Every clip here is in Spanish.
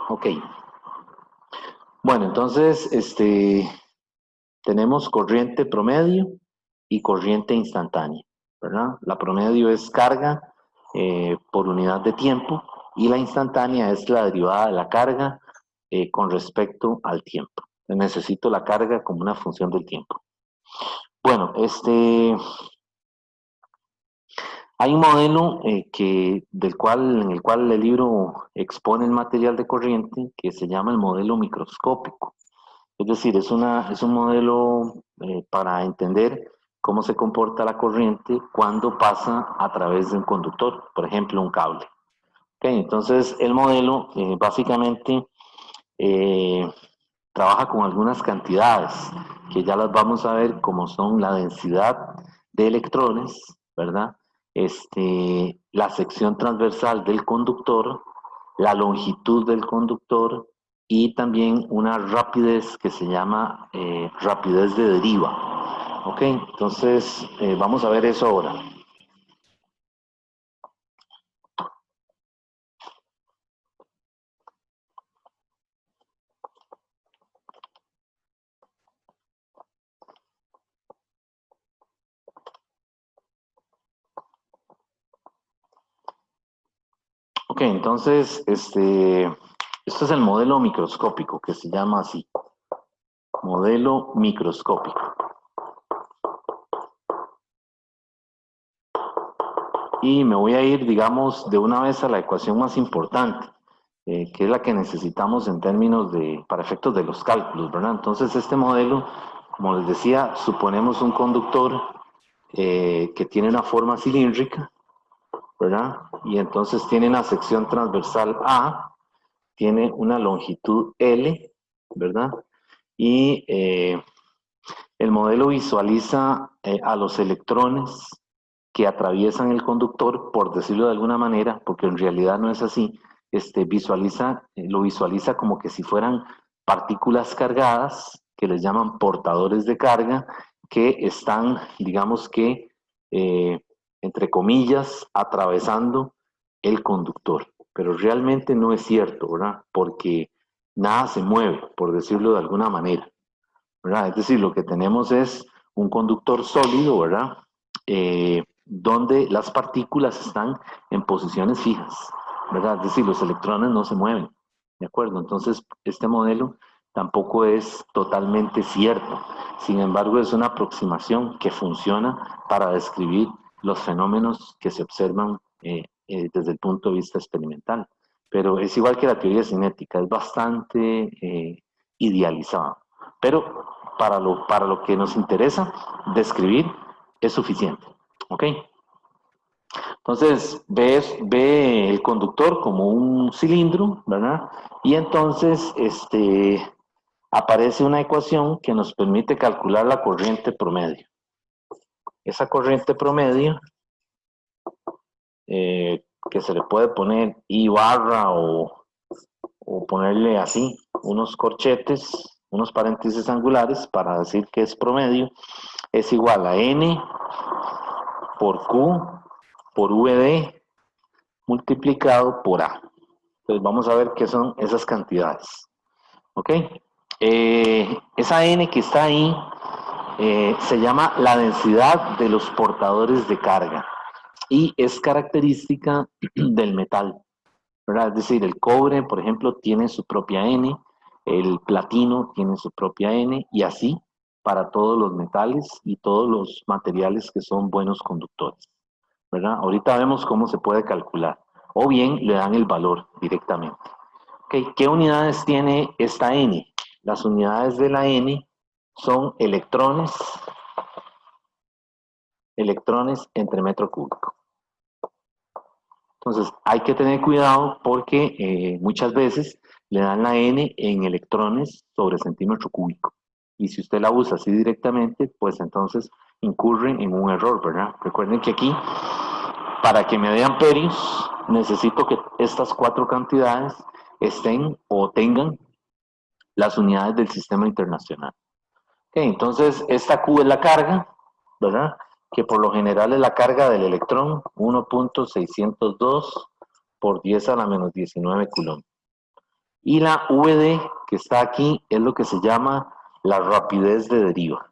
Ok. Bueno, entonces, tenemos corriente promedio y corriente instantánea, ¿verdad? La promedio es carga por unidad de tiempo y la instantánea es la derivada de la carga con respecto al tiempo. Necesito la carga como una función del tiempo. Bueno, hay un modelo en el cual el libro expone el material de corriente que se llama el modelo microscópico. Es decir, es un modelo para entender cómo se comporta la corriente cuando pasa a través de un conductor, por ejemplo, un cable. Okay, entonces, el modelo básicamente eh, trabaja con algunas cantidades que ya las vamos a ver, como son la densidad de electrones, ¿verdad? La sección transversal del conductor, la longitud del conductor y también una rapidez que se llama rapidez de deriva. Ok, entonces vamos a ver eso ahora. Ok, entonces esto es el modelo microscópico que se llama así. Modelo microscópico. Y me voy a ir, digamos, de una vez a la ecuación más importante, que es la que necesitamos en términos para efectos de los cálculos, ¿verdad? Entonces, este modelo, como les decía, suponemos un conductor que tiene una forma cilíndrica, ¿verdad? Y entonces tiene una sección transversal A, tiene una longitud L, ¿verdad? Y el modelo visualiza a los electrones que atraviesan el conductor, por decirlo de alguna manera, porque en realidad no es así, lo visualiza como que si fueran partículas cargadas, que les llaman portadores de carga, que están, digamos que, eh, entre comillas, atravesando el conductor. Pero realmente no es cierto, ¿verdad? Porque nada se mueve, por decirlo de alguna manera, ¿verdad? Es decir, lo que tenemos es un conductor sólido, ¿verdad? Donde las partículas están en posiciones fijas, ¿verdad? Es decir, los electrones no se mueven, ¿de acuerdo? Entonces, este modelo tampoco es totalmente cierto. Sin embargo, es una aproximación que funciona para describir los fenómenos que se observan desde el punto de vista experimental. Pero es igual que la teoría cinética, es bastante idealizada. Pero para lo que nos interesa describir es suficiente. ¿Ok? Entonces, ve el conductor como un cilindro, ¿verdad? Y entonces aparece una ecuación que nos permite calcular la corriente promedio. Esa corriente promedio, que se le puede poner I barra o ponerle así, unos corchetes, unos paréntesis angulares para decir que es promedio, es igual a N por Q por VD multiplicado por A. Entonces vamos a ver qué son esas cantidades. ¿Ok? Esa N que está ahí se llama la densidad de los portadores de carga y es característica del metal, ¿verdad? Es decir, el cobre, por ejemplo, tiene su propia N, el platino tiene su propia N y así para todos los metales y todos los materiales que son buenos conductores, ¿verdad? Ahorita vemos cómo se puede calcular. O bien le dan el valor directamente. Okay. ¿Qué unidades tiene esta N? Las unidades de la N son electrones entre metro cúbico. Entonces, hay que tener cuidado porque muchas veces le dan la N en electrones sobre centímetro cúbico. Y si usted la usa así directamente, pues entonces incurre en un error, ¿verdad? Recuerden que aquí, para que me dé amperios, necesito que estas cuatro cantidades estén o tengan las unidades del sistema internacional. Okay, entonces, esta Q es la carga, ¿verdad? Que por lo general es la carga del electrón, 1.602 por 10 a la menos 19 coulomb. Y la VD que está aquí es lo que se llama la rapidez de deriva.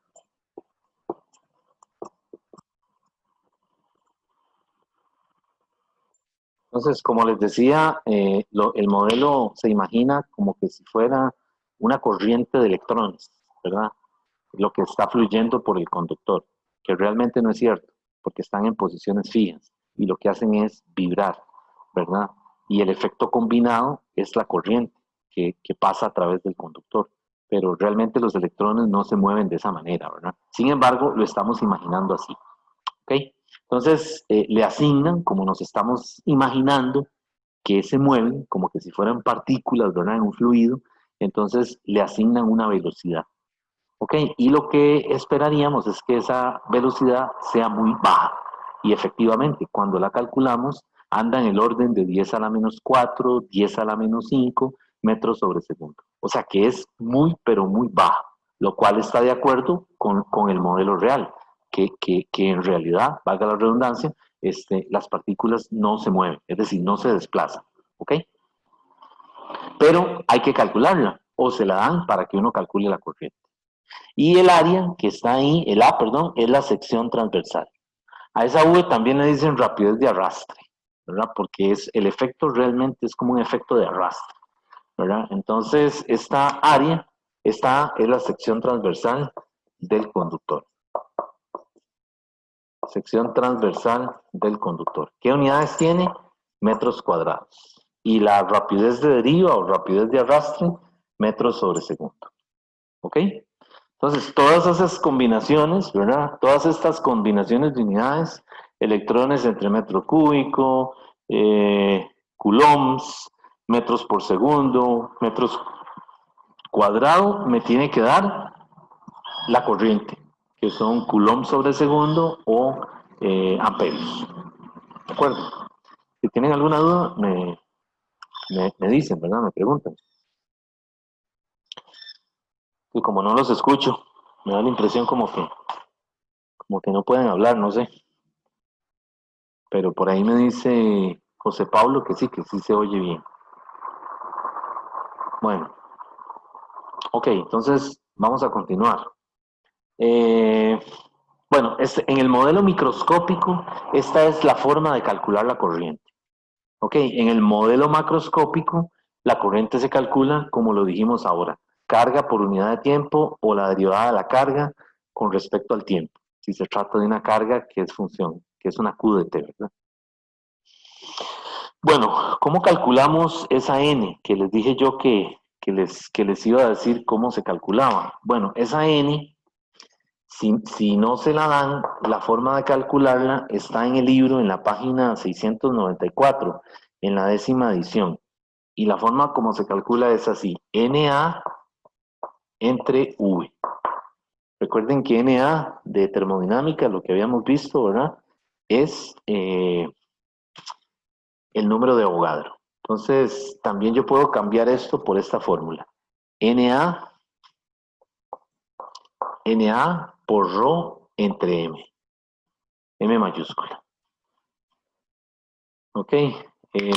Entonces, como les decía, el modelo se imagina como que si fuera una corriente de electrones, ¿verdad? Lo que está fluyendo por el conductor, que realmente no es cierto, porque están en posiciones fijas y lo que hacen es vibrar, ¿verdad? Y el efecto combinado es la corriente que pasa a través del conductor, pero realmente los electrones no se mueven de esa manera, ¿verdad? Sin embargo, lo estamos imaginando así, ¿ok? Entonces, le asignan, como nos estamos imaginando, que se mueven como que si fueran partículas, ¿verdad? En un fluido, entonces le asignan una velocidad. ¿Ok? Y lo que esperaríamos es que esa velocidad sea muy baja. Y efectivamente, cuando la calculamos, anda en el orden de 10 a la menos 4, 10 a la menos 5 metros sobre segundo. O sea que es muy, pero muy baja, lo cual está de acuerdo con el modelo real, que en realidad, valga la redundancia, las partículas no se mueven, es decir, no se desplazan. ¿Ok? Pero hay que calcularla, o se la dan para que uno calcule la corriente. Y el área que está ahí, el A, perdón, es la sección transversal. A esa V también le dicen rapidez de arrastre, ¿verdad? Porque el efecto realmente es como un efecto de arrastre, ¿verdad? Entonces, esta área, esta es la sección transversal del conductor. Sección transversal del conductor. ¿Qué unidades tiene? Metros cuadrados. Y la rapidez de deriva o rapidez de arrastre, metros sobre segundo. ¿Ok? Entonces, todas esas combinaciones, ¿verdad? Todas estas combinaciones de unidades, electrones entre metro cúbico, coulombs, metros por segundo, metros cuadrado, me tiene que dar la corriente, que son coulombs sobre segundo o amperios. ¿De acuerdo? Si tienen alguna duda, me dicen, ¿verdad? Me preguntan. Y como no los escucho, me da la impresión como que no pueden hablar, no sé. Pero por ahí me dice José Pablo que sí se oye bien. Bueno, ok, entonces vamos a continuar. Eh, bueno, en el modelo microscópico, esta es la forma de calcular la corriente. Ok, en el modelo macroscópico, la corriente se calcula como lo dijimos ahora, carga por unidad de tiempo o la derivada de la carga con respecto al tiempo. Si se trata de una carga que es función, que es una Q de T, ¿verdad? Bueno, ¿cómo calculamos esa n? Que les dije yo que les iba a decir cómo se calculaba. Bueno, esa n, si no se la dan, la forma de calcularla está en el libro, en la página 694, en la 10ª edición. Y la forma como se calcula es así, NA entre V. Recuerden que NA de termodinámica, lo que habíamos visto, ¿verdad? Es el número de Avogadro. Entonces, también yo puedo cambiar esto por esta fórmula. Na por ρ entre M. M mayúscula. Ok.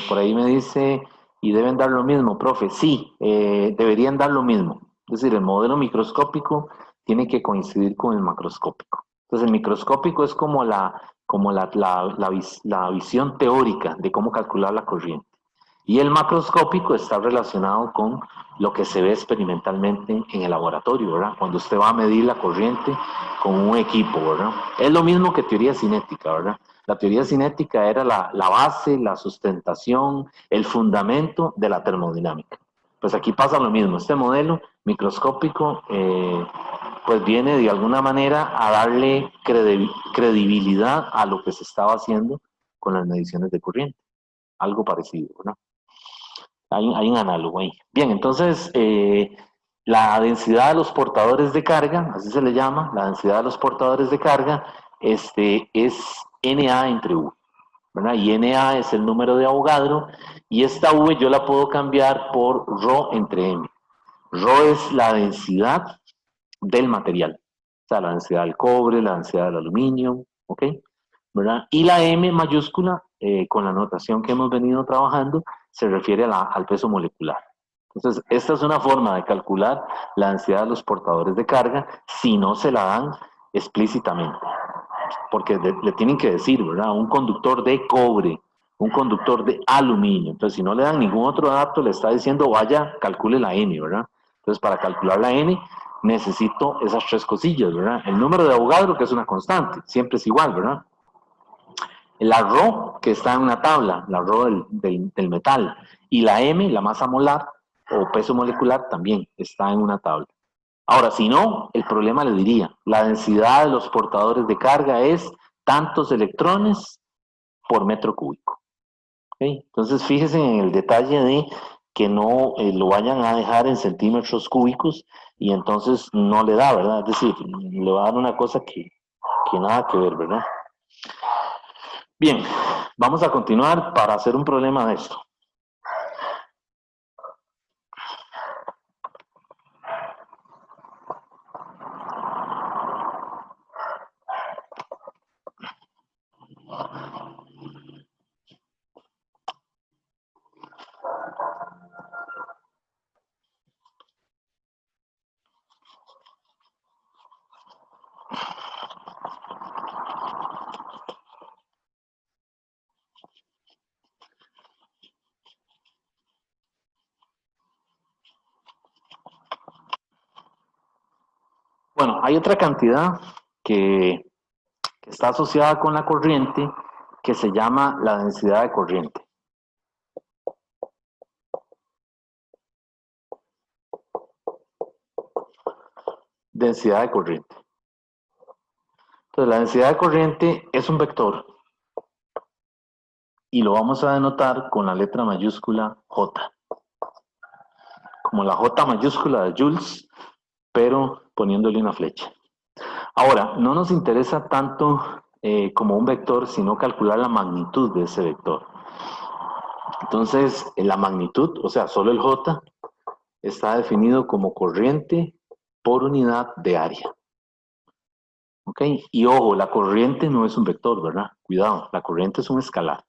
Por ahí me dice, ¿y deben dar lo mismo, profe? Sí, deberían dar lo mismo. Es decir, el modelo microscópico tiene que coincidir con el macroscópico. Entonces, el microscópico es como la visión teórica de cómo calcular la corriente. Y el macroscópico está relacionado con lo que se ve experimentalmente en el laboratorio, ¿verdad? Cuando usted va a medir la corriente con un equipo, ¿verdad? Es lo mismo que teoría cinética, ¿verdad? La teoría cinética era la base, la sustentación, el fundamento de la termodinámica. Pues aquí pasa lo mismo. Este modelo microscópico, pues viene de alguna manera a darle credibilidad a lo que se estaba haciendo con las mediciones de corriente. Algo parecido, ¿verdad? Hay un análogo ahí. Bien, entonces, la densidad de los portadores de carga, así se le llama, la densidad de los portadores de carga, es Na entre U, ¿verdad? Y Na es el número de Avogadro, y esta V yo la puedo cambiar por ρ entre M. ρ es la densidad del material, o sea, la densidad del cobre, la densidad del aluminio, ¿ok? ¿Verdad? Y la M mayúscula, con la notación que hemos venido trabajando, se refiere al peso molecular. Entonces, esta es una forma de calcular la densidad de los portadores de carga si no se la dan explícitamente, porque le tienen que decir, ¿verdad? Un conductor de cobre, un conductor de aluminio. Entonces, si no le dan ningún otro dato, le está diciendo, vaya, calcule la N, ¿verdad? Entonces, para calcular la N, necesito esas tres cosillas, ¿verdad? El número de Avogadro, que es una constante, siempre es igual, ¿verdad? La Rho, que está en una tabla, la Rho del metal, y la M, la masa molar o peso molecular, también está en una tabla. Ahora, si no, el problema le diría, la densidad de los portadores de carga es tantos electrones por metro cúbico. ¿Okay? Entonces, fíjense en el detalle de que no lo vayan a dejar en centímetros cúbicos y entonces no le da, ¿verdad? Es decir, le va a dar una cosa que nada que ver, ¿verdad? Bien, vamos a continuar para hacer un problema de esto. Bueno, hay otra cantidad que está asociada con la corriente que se llama la densidad de corriente. Densidad de corriente. Entonces, la densidad de corriente es un vector y lo vamos a denotar con la letra mayúscula J. Como la J mayúscula de Joules, pero poniéndole una flecha. Ahora, no nos interesa tanto como un vector, sino calcular la magnitud de ese vector. Entonces, la magnitud, o sea, solo el J, está definido como corriente por unidad de área. ¿Ok? Y ojo, la corriente no es un vector, ¿verdad? Cuidado, la corriente es un escalar.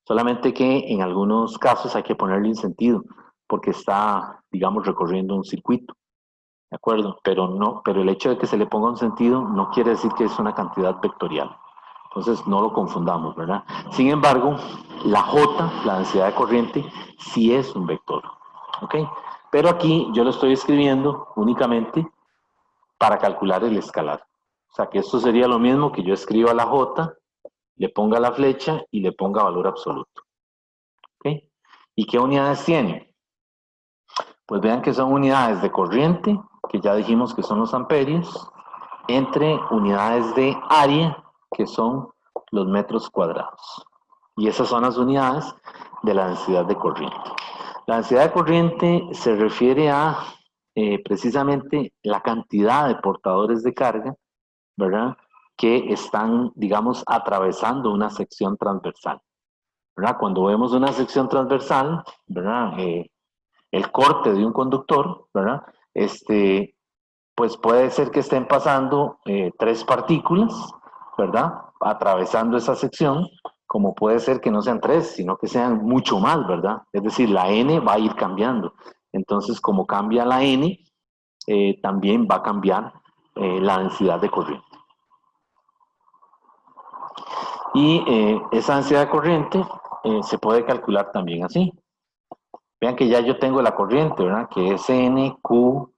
Solamente que en algunos casos hay que ponerle un sentido, porque está, digamos, recorriendo un circuito. ¿De acuerdo? Pero el hecho de que se le ponga un sentido no quiere decir que es una cantidad vectorial. Entonces no lo confundamos, ¿verdad? Sin embargo, la J, la densidad de corriente, sí es un vector. ¿Ok? Pero aquí yo lo estoy escribiendo únicamente para calcular el escalar. O sea que esto sería lo mismo que yo escriba la J, le ponga la flecha y le ponga valor absoluto. ¿Ok? ¿Y qué unidades tiene? Pues vean que son unidades de corriente, que ya dijimos que son los amperios, entre unidades de área, que son los metros cuadrados. Y esas son las unidades de la densidad de corriente. La densidad de corriente se refiere a precisamente la cantidad de portadores de carga, ¿verdad? Que están, digamos, atravesando una sección transversal, ¿verdad? Cuando vemos una sección transversal, ¿verdad? El corte de un conductor, ¿verdad? Pues puede ser que estén pasando tres partículas, ¿verdad? Atravesando esa sección, como puede ser que no sean tres, sino que sean mucho más, ¿verdad? Es decir, la N va a ir cambiando. Entonces, como cambia la N, también va a cambiar la densidad de corriente. Y esa densidad de corriente se puede calcular también así. Vean que ya yo tengo la corriente, ¿verdad? Que es N, Q,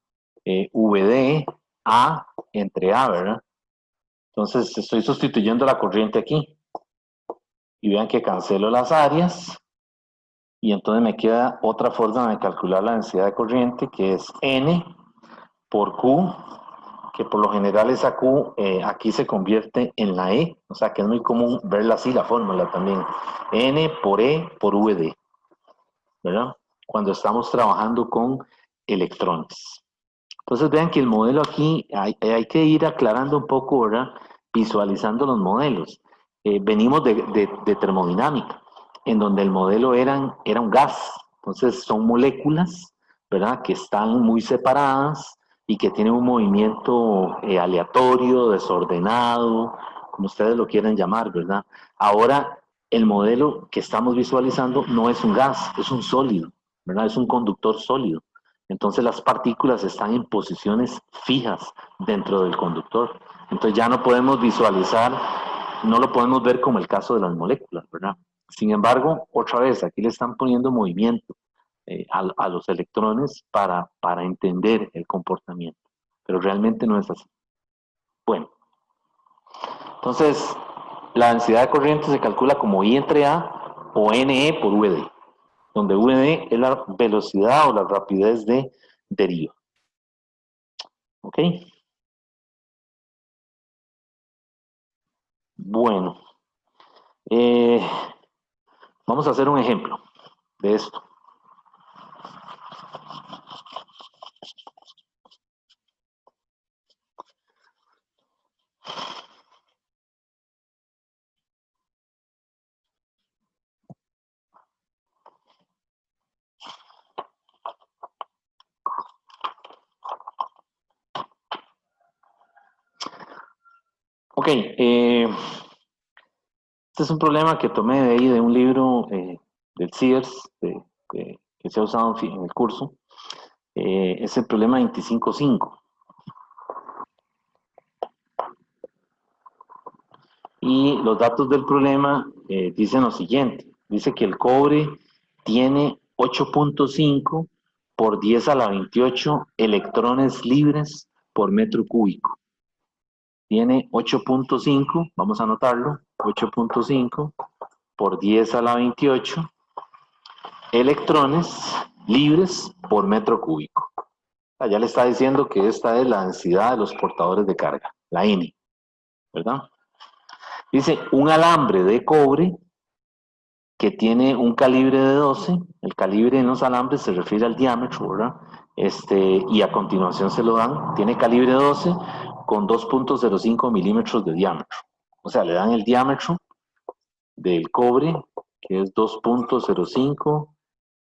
VD, A entre A, ¿verdad? Entonces estoy sustituyendo la corriente aquí. Y vean que cancelo las áreas. Y entonces me queda otra forma de calcular la densidad de corriente, que es N por Q, que por lo general esa Q aquí se convierte en la E. O sea que es muy común verla así, la fórmula también. N por E por VD, ¿verdad? Cuando estamos trabajando con electrones. Entonces vean que el modelo aquí hay que ir aclarando un poco, ¿verdad? Visualizando los modelos. Venimos de termodinámica, en donde el modelo era un gas. Entonces son moléculas, ¿verdad? Que están muy separadas y que tienen un movimiento aleatorio, desordenado, como ustedes lo quieran llamar, ¿verdad? Ahora el modelo que estamos visualizando no es un gas, es un sólido. ¿verdad? Es un conductor sólido. Entonces las partículas están en posiciones fijas dentro del conductor. Entonces ya no podemos visualizar, no lo podemos ver como el caso de las moléculas, ¿verdad? Sin embargo, otra vez, aquí le están poniendo movimiento a los electrones para entender el comportamiento. Pero realmente no es así. Bueno, entonces la densidad de corriente se calcula como I entre A o NE por VD, donde VD es la velocidad o la rapidez de deriva. ¿Ok? Bueno, vamos a hacer un ejemplo de esto. Ok, este es un problema que tomé de ahí de un libro del Sears que se ha usado en el curso. Es el problema 25.5. Y los datos del problema dicen lo siguiente. Dice que el cobre tiene 8.5 por 10 a la 28 electrones libres por metro cúbico. Tiene 8.5, vamos a anotarlo, 8.5 por 10 a la 28 electrones libres por metro cúbico. Ya le está diciendo que esta es la densidad de los portadores de carga, la N, ¿verdad? Dice, un alambre de cobre que tiene un calibre de 12, el calibre en los alambres se refiere al diámetro, ¿verdad? Y a continuación se lo dan, tiene calibre 12 con 2.05 milímetros de diámetro. O sea, le dan el diámetro del cobre, que es 2.05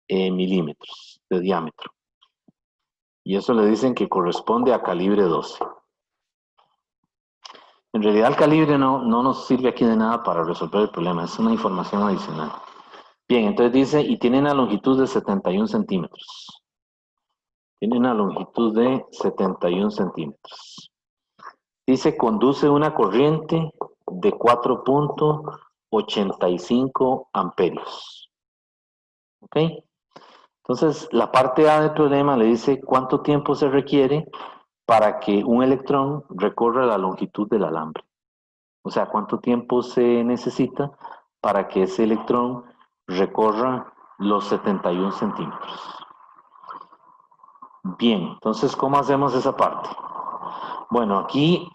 milímetros de diámetro. Y eso le dicen que corresponde a calibre 12. En realidad el calibre no nos sirve aquí de nada para resolver el problema, es una información adicional. Bien, entonces dice, y tiene una longitud de 71 centímetros. Tiene una longitud de 71 centímetros. Dice, conduce una corriente de 4.85 amperios. ¿Ok? Entonces, la parte A del problema le dice cuánto tiempo se requiere para que un electrón recorra la longitud del alambre. O sea, cuánto tiempo se necesita para que ese electrón recorra los 71 centímetros. Bien, entonces, ¿cómo hacemos esa parte? Bueno, aquí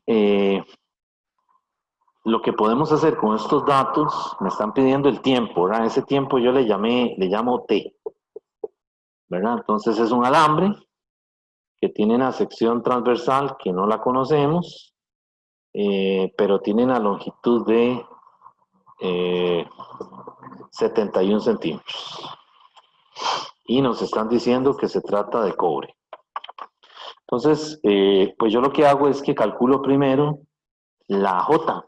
lo que podemos hacer con estos datos, me están pidiendo el tiempo, ¿verdad? Ese tiempo yo le llamo T, ¿verdad? Entonces es un alambre que tiene una sección transversal que no la conocemos, pero tiene una longitud de 71 centímetros. Y nos están diciendo que se trata de cobre. Entonces, pues yo lo que hago es que calculo primero la J.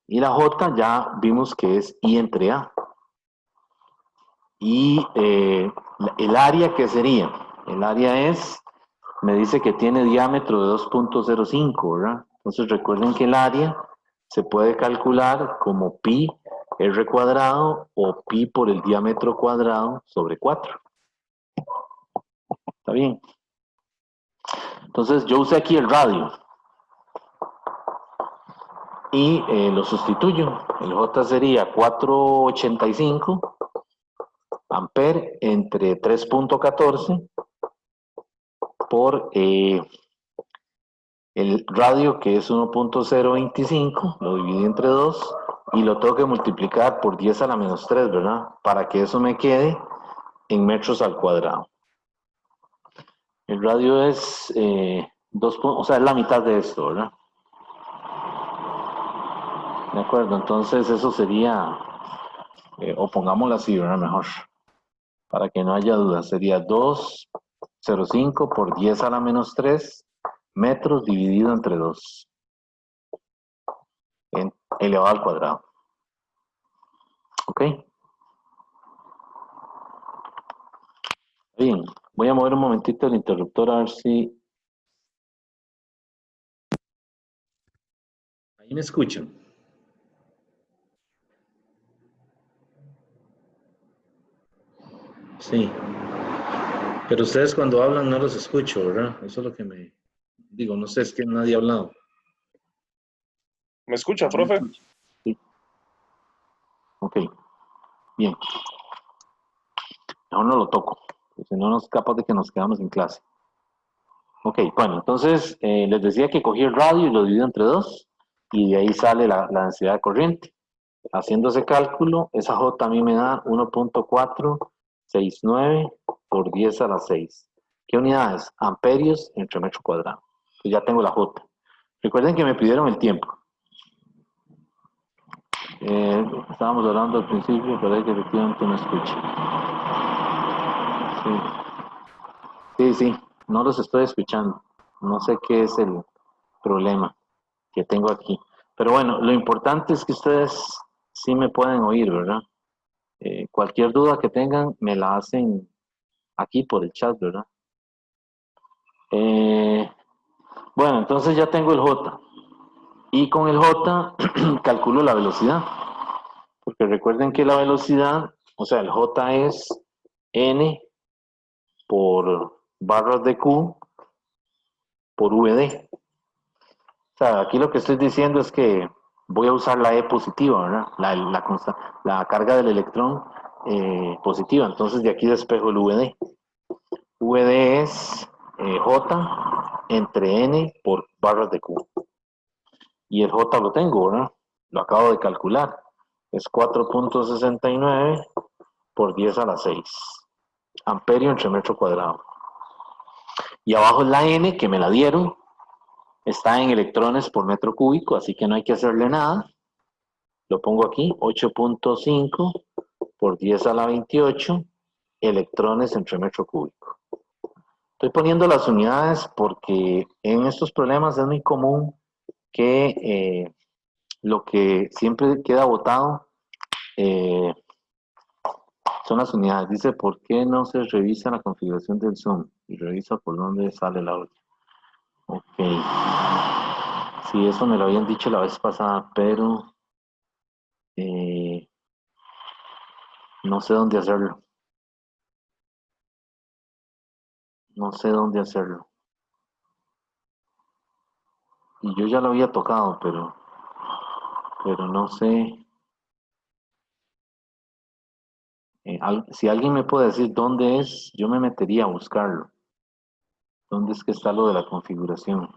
Y la J ya vimos que es I entre A. Y el área, ¿qué sería? El área me dice que tiene diámetro de 2.05, ¿verdad? Entonces recuerden que el área se puede calcular como pi r cuadrado o pi por el diámetro cuadrado sobre 4. ¿Está bien? Entonces yo usé aquí el radio y lo sustituyo. El J sería 485 amperes entre 3.14 por el radio, que es 1.025, lo dividí entre 2 y lo tengo que multiplicar por 10 a la menos 3, ¿verdad? Para que eso me quede en metros al cuadrado. El radio es 2, o sea, es la mitad de esto, ¿verdad? De acuerdo, entonces eso sería, o pongámoslo así, ¿verdad? Mejor, para que no haya duda, sería 2.05 por 10 a la menos 3 metros dividido entre 2 elevado al cuadrado. ¿Ok? Bien, voy a mover un momentito el interruptor a ver si... Ahí me escuchan. Sí, pero ustedes cuando hablan no los escucho, ¿verdad? Eso es lo que me... Digo, no sé, es que nadie ha hablado. ¿Me escucha, profe? Sí, ok, bien. Aún no lo toco, porque si no nos capaz de que nos quedamos en clase. Ok, bueno, entonces les decía que cogí el radio y lo divido entre dos y de ahí sale la densidad de corriente. Haciendo ese cálculo, esa J a mí me da 1.469 por 10 a la 6. ¿Qué unidades? Amperios entre metro cuadrado. Pues ya tengo la J. Recuerden que me pidieron el tiempo. Estábamos hablando al principio, pero es que efectivamente no escucha. Sí, sí, sí, no los estoy escuchando. No sé qué es el problema que tengo aquí. Pero bueno, lo importante es que ustedes sí me pueden oír, ¿verdad? Cualquier duda que tengan, me la hacen aquí por el chat, ¿verdad? Eh, bueno, entonces ya tengo el J. Y con el J calculo la velocidad. Porque recuerden que la velocidad, o sea, el J es N por barras de Q por VD. O sea, aquí lo que estoy diciendo es que voy a usar la E positiva, ¿verdad? La carga del electrón positiva. Entonces de aquí despejo el VD. VD es J entre N por barras de Q. Y el J lo tengo, ¿verdad? Lo acabo de calcular. Es 4.69 por 10 a la 6. Amperio entre metro cuadrado. Y abajo es la N que me la dieron. Está en electrones por metro cúbico, así que no hay que hacerle nada. Lo pongo aquí, 8.5 por 10 a la 28 electrones entre metro cúbico. Estoy poniendo las unidades porque en estos problemas es muy común que lo que siempre queda botado eh, son las unidades. Dice, ¿por qué no se revisa la configuración del Zoom? Y revisa por dónde sale el audio. Ok. Sí, eso me lo habían dicho la vez pasada, pero eh, no sé dónde hacerlo. No sé dónde hacerlo. Y yo ya lo había tocado, pero no sé. Si alguien me puede decir dónde es, yo me metería a buscarlo. ¿Dónde es que está lo de la configuración?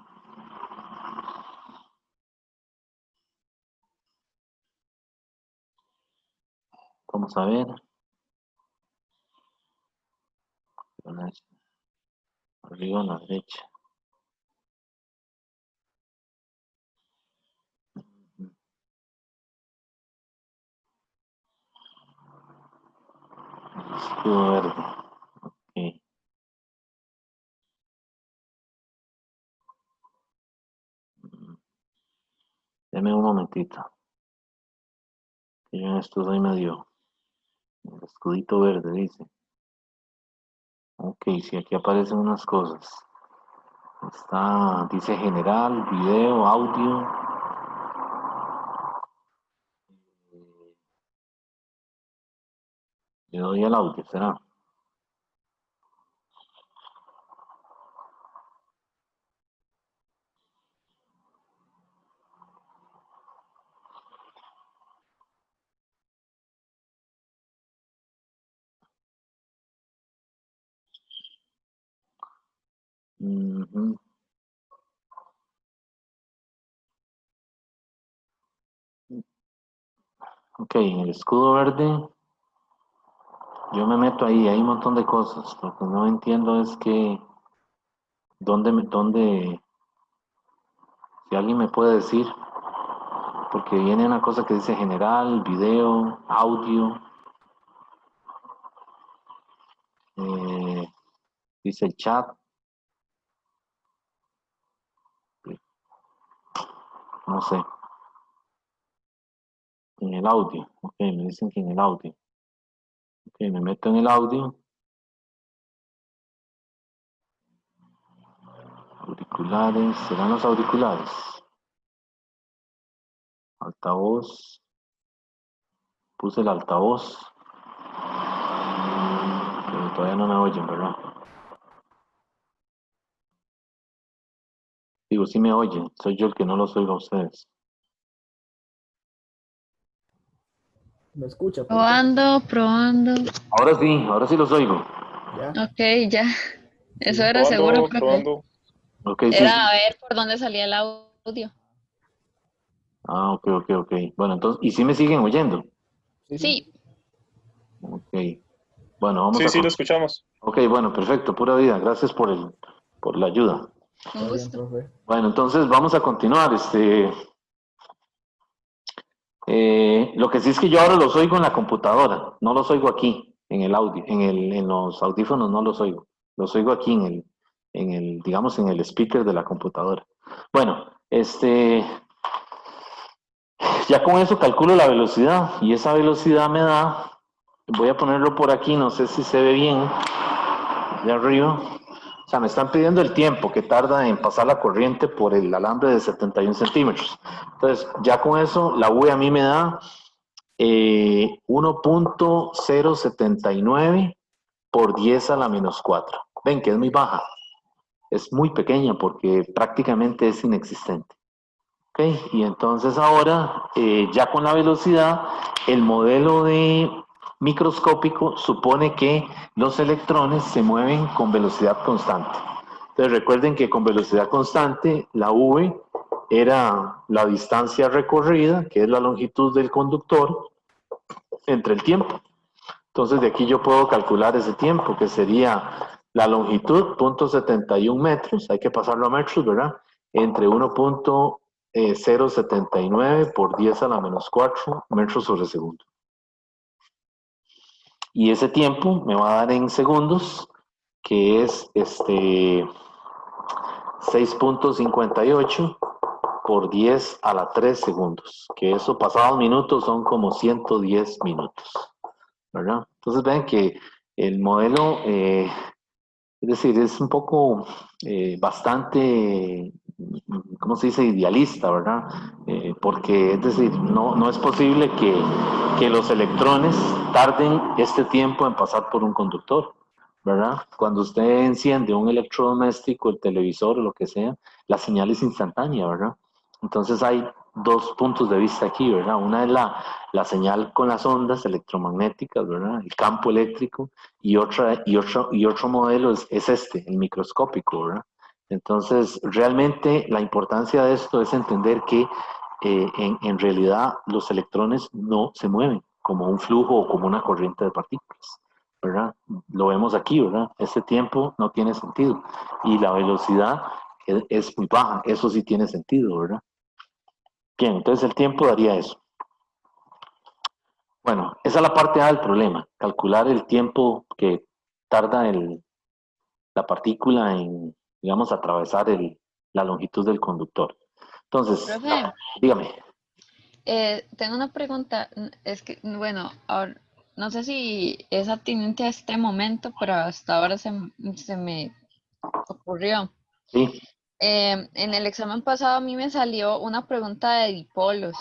Vamos a ver. Arriba a la derecha. Escudo verde. Ok. Deme un momentito. Que yo en esto soy medio. El escudito verde dice. Ok, sí, aquí aparecen unas cosas. Dice general, video, audio. Le doy al audio, ¿será? Ujú. Ok, en el escudo verde, yo me meto ahí, hay un montón de cosas. Lo que no entiendo es que, dónde, si alguien me puede decir, porque viene una cosa que dice general, video, audio, eh, dice el chat, no sé, en el audio, ok, me dicen que en el audio, ok, me meto en el audio, Auriculares, ¿serán los auriculares? Altavoz. Puse el altavoz. Pero todavía no me oyen, ¿verdad? Digo, sí me oyen. Soy yo el que no los oigo a ustedes. ¿Me escucha? Por favor. Probando, probando. Ahora sí los oigo. Ya. Ok, ya. Eso Sí. era seguro, Probando, profe. probando. Ok, sí, sí. Era a ver por dónde salía el audio. Ah, ok. Bueno, entonces, ¿y si me siguen oyendo? Sí, sí. Sí, Ok. Bueno, vamos Sí, a... sí, lo escuchamos. Ok, bueno, perfecto, pura vida. Gracias por la ayuda. con Todo bien, gusto. profe. Bueno, entonces vamos a continuar. Lo que sí es que yo ahora los oigo en la computadora, no los oigo aquí, en el audio, en los audífonos no los oigo. Los oigo aquí digamos, en el speaker de la computadora. Bueno, ya con eso calculo la velocidad y esa velocidad me da, voy a ponerlo por aquí, no sé si se ve bien, de arriba. O sea, me están pidiendo el tiempo que tarda en pasar la corriente por el alambre de 71 centímetros. Entonces, ya con eso, la V a mí me da 1.079 por 10 a la menos 4. Ven que es muy baja, es muy pequeña porque prácticamente es inexistente. Ok, y entonces ahora, ya con la velocidad, el modelo de microscópico supone que los electrones se mueven con velocidad constante. Entonces recuerden que con velocidad constante, la V era la distancia recorrida, que es la longitud del conductor, entre el tiempo. Entonces de aquí yo puedo calcular ese tiempo, que sería la longitud, 0.71 metros, hay que pasarlo a metros, ¿verdad? Entre 1.079 por 10 a la menos 4 metros sobre segundo. Y ese tiempo me va a dar en segundos, que es 6.58 por 10 a la 3 segundos, que eso pasados minutos son como 110 minutos, ¿verdad? Entonces ven que el modelo, es decir, es un poco bastante, ¿cómo se dice? Idealista, ¿verdad? Porque, es decir, no es posible que los electrones tarden este tiempo en pasar por un conductor, ¿verdad? Cuando usted enciende un electrodoméstico, el televisor o lo que sea, la señal es instantánea, ¿verdad? Entonces hay dos puntos de vista aquí, ¿verdad? Una es la señal con las ondas electromagnéticas, ¿verdad? El campo eléctrico, y otro modelo es el microscópico, ¿verdad? Entonces, realmente la importancia de esto es entender que en realidad los electrones no se mueven como un flujo o como una corriente de partículas, ¿verdad? Lo vemos aquí, ¿verdad? Este tiempo no tiene sentido y la velocidad es muy baja, eso sí tiene sentido, ¿verdad? Bien, entonces el tiempo daría eso. Bueno, esa es la parte A del problema, calcular el tiempo que tarda la partícula en, digamos, atravesar la longitud del conductor. Entonces, Profe, dígame. tengo una pregunta. Es que, bueno, ahora, no sé si es atinente a este momento, pero hasta ahora se me ocurrió. Sí, En el examen pasado a mí me salió una pregunta de dipolos.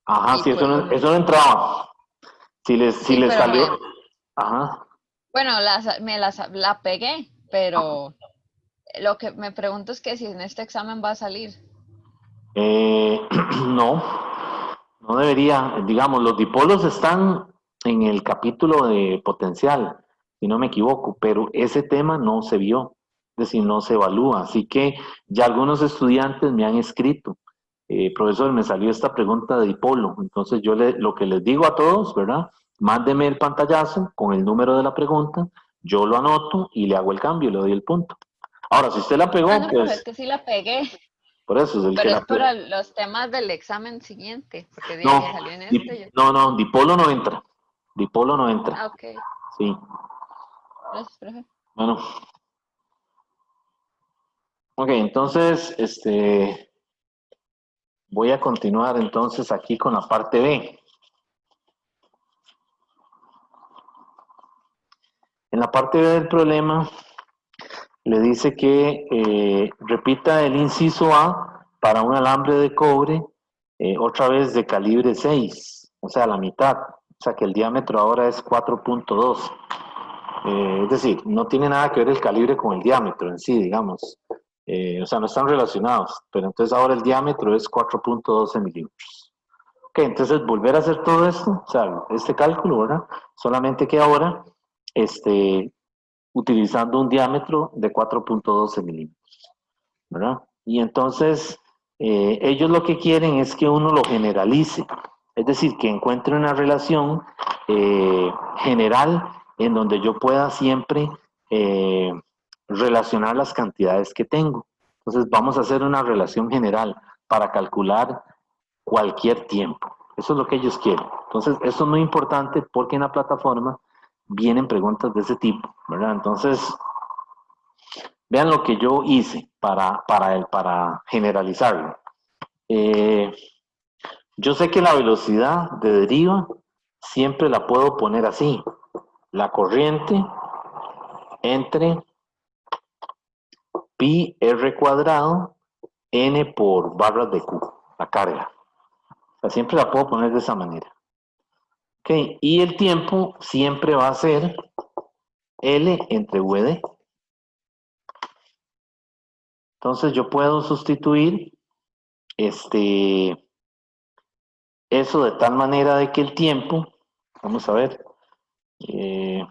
ajá, Y sí, pues bueno, eso no entraba. Si sí, les pero salió, ajá. bueno, la pegué, pero lo que me pregunto es que si en este examen va a salir. Eh, no, no debería. Digamos, los dipolos están en el capítulo de potencial, si no me equivoco, pero ese tema no se vio, es decir, no se evalúa. Así que ya algunos estudiantes me han escrito, profesor, me salió esta pregunta de dipolo. Entonces lo que les digo a todos, ¿verdad? Mándeme el pantallazo con el número de la pregunta, yo lo anoto y le hago el cambio, le doy el punto. Ahora, si usted la Ah, pegó, no, pero es pues que sí la pegué, por eso es el que pero la es pegó. para los temas del examen siguiente, porque No, me salió en este. no, dipolo no entra. Dipolo no entra. Ah, ok. Sí. Gracias, profe. Bueno, ok, entonces, voy a continuar entonces aquí con la parte B. En la parte B del problema, le dice que repita el inciso A para un alambre de cobre, otra vez de calibre 6, o sea, la mitad. O sea, que el diámetro ahora es 4.2. Es decir, no tiene nada que ver el calibre con el diámetro en sí, digamos. O sea, no están relacionados, pero entonces ahora el diámetro es 4.12 milímetros. Ok, entonces volver a hacer todo esto, o sea, este cálculo, ¿verdad? Solamente que ahora, utilizando un diámetro de 4.12 milímetros, ¿verdad? Y entonces, ellos lo que quieren es que uno lo generalice, es decir, que encuentre una relación general en donde yo pueda siempre relacionar las cantidades que tengo. Entonces, vamos a hacer una relación general para calcular cualquier tiempo. Eso es lo que ellos quieren. Entonces, eso es muy importante porque en la plataforma vienen preguntas de ese tipo, ¿verdad? Entonces, vean lo que yo hice para generalizarlo. Yo sé que la velocidad de deriva siempre la puedo poner así. La corriente entre pi r cuadrado n por barras de Q, la carga. O sea, siempre la puedo poner de esa manera. Ok, y el tiempo siempre va a ser L entre VD. Entonces yo puedo sustituir eso de tal manera de que el tiempo, vamos a ver, o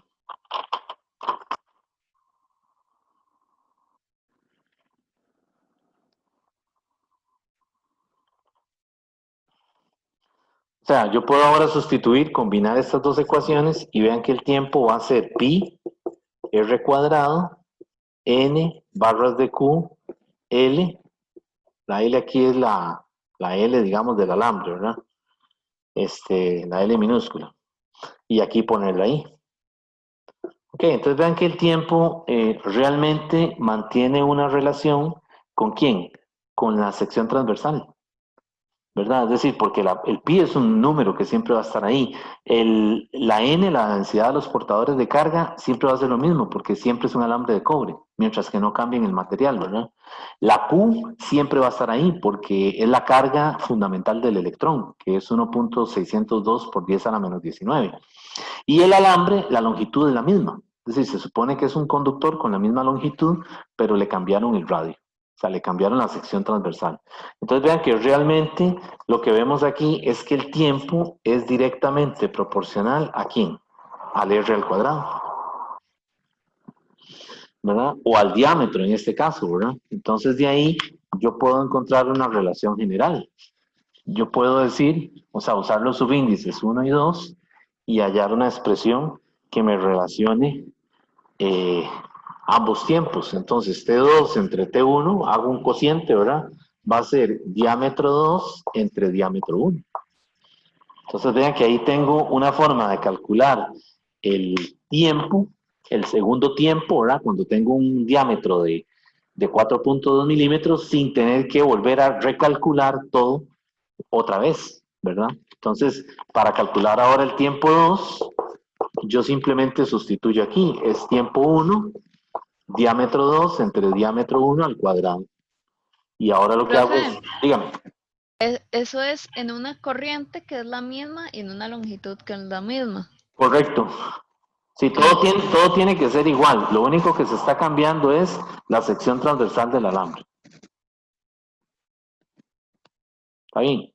sea, yo puedo ahora sustituir, combinar estas dos ecuaciones y vean que el tiempo va a ser pi r cuadrado n barras de Q L. La L aquí es la L, digamos, del alambre, ¿verdad? La L minúscula. Y aquí ponerla ahí. Ok, entonces vean que el tiempo realmente mantiene una relación ¿con quién? Con la sección transversal, ¿verdad? Es decir, porque el pi es un número que siempre va a estar ahí. La n, la densidad de los portadores de carga, siempre va a ser lo mismo, porque siempre es un alambre de cobre, mientras que no cambien el material, ¿verdad? La q siempre va a estar ahí, porque es la carga fundamental del electrón, que es 1.602 por 10 a la menos 19. Y el alambre, la longitud es la misma. Es decir, se supone que es un conductor con la misma longitud, pero le cambiaron el radio. O sea, le cambiaron la sección transversal. Entonces vean que realmente lo que vemos aquí es que el tiempo es directamente proporcional ¿a quién? Al R al cuadrado, ¿verdad? O al diámetro en este caso, ¿verdad? Entonces de ahí yo puedo encontrar una relación general. Yo puedo decir, o sea, usar los subíndices 1 y 2 y hallar una expresión que me relacione ambos tiempos. Entonces, T2 entre T1, hago un cociente, ¿verdad? Va a ser diámetro 2 entre diámetro 1. Entonces, vean que ahí tengo una forma de calcular el tiempo, el segundo tiempo, ¿verdad? Cuando tengo un diámetro de 4.2 milímetros sin tener que volver a recalcular todo otra vez, ¿verdad? Entonces, para calcular ahora el tiempo 2, yo simplemente sustituyo aquí, es tiempo 1, diámetro 2 entre diámetro 1 al cuadrado. Y ahora lo que hago es, dígame. Eso es en una corriente que es la misma y en una longitud que es la misma. Correcto. Sí, todo tiene que ser igual. Lo único que se está cambiando es la sección transversal del alambre. ¿Está bien?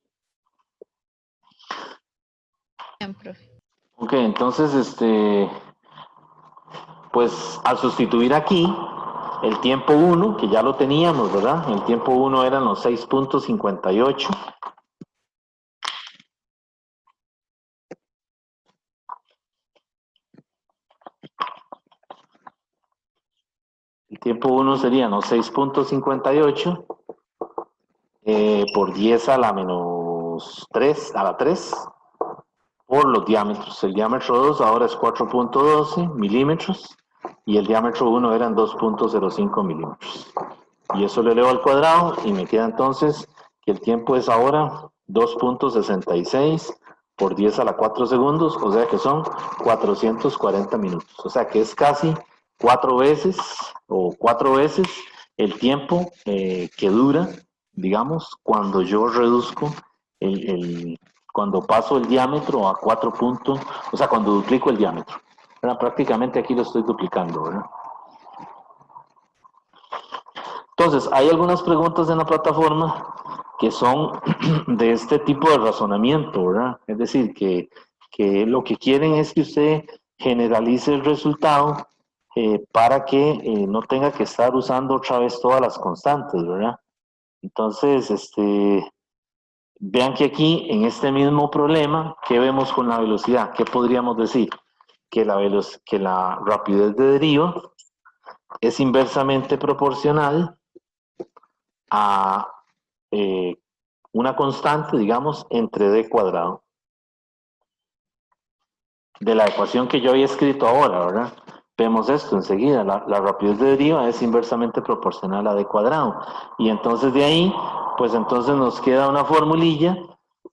Bien, profe. Ok, entonces, pues al sustituir aquí el tiempo 1, que ya lo teníamos, ¿verdad? El tiempo 1 eran los 6.58. El tiempo 1 serían los 6.58 por 10 a la menos 3, a la 3, por los diámetros. El diámetro 2 ahora es 4.12 milímetros y el diámetro 1 eran 2.05 milímetros. Y eso lo elevo al cuadrado y me queda entonces que el tiempo es ahora 2.66 por 10 a la 4 segundos, o sea que son 440 minutos. O sea que es casi 4 veces o 4 veces el tiempo que dura, digamos, cuando yo reduzco cuando paso el diámetro a 4 puntos, o sea, cuando duplico el diámetro. ¿Verdad? Prácticamente aquí lo estoy duplicando, ¿verdad? Entonces, hay algunas preguntas en la plataforma que son de este tipo de razonamiento, ¿verdad? Es decir, que lo que quieren es que usted generalice el resultado para que no tenga que estar usando otra vez todas las constantes, ¿verdad? Entonces, vean que aquí, en este mismo problema, ¿qué vemos con la velocidad? ¿Qué podríamos decir? Que la rapidez de deriva es inversamente proporcional a una constante, digamos, entre d cuadrado. De la ecuación que yo había escrito ahora, ¿verdad? Vemos esto enseguida, la rapidez de deriva es inversamente proporcional a d cuadrado. Y entonces de ahí, pues entonces nos queda una formulilla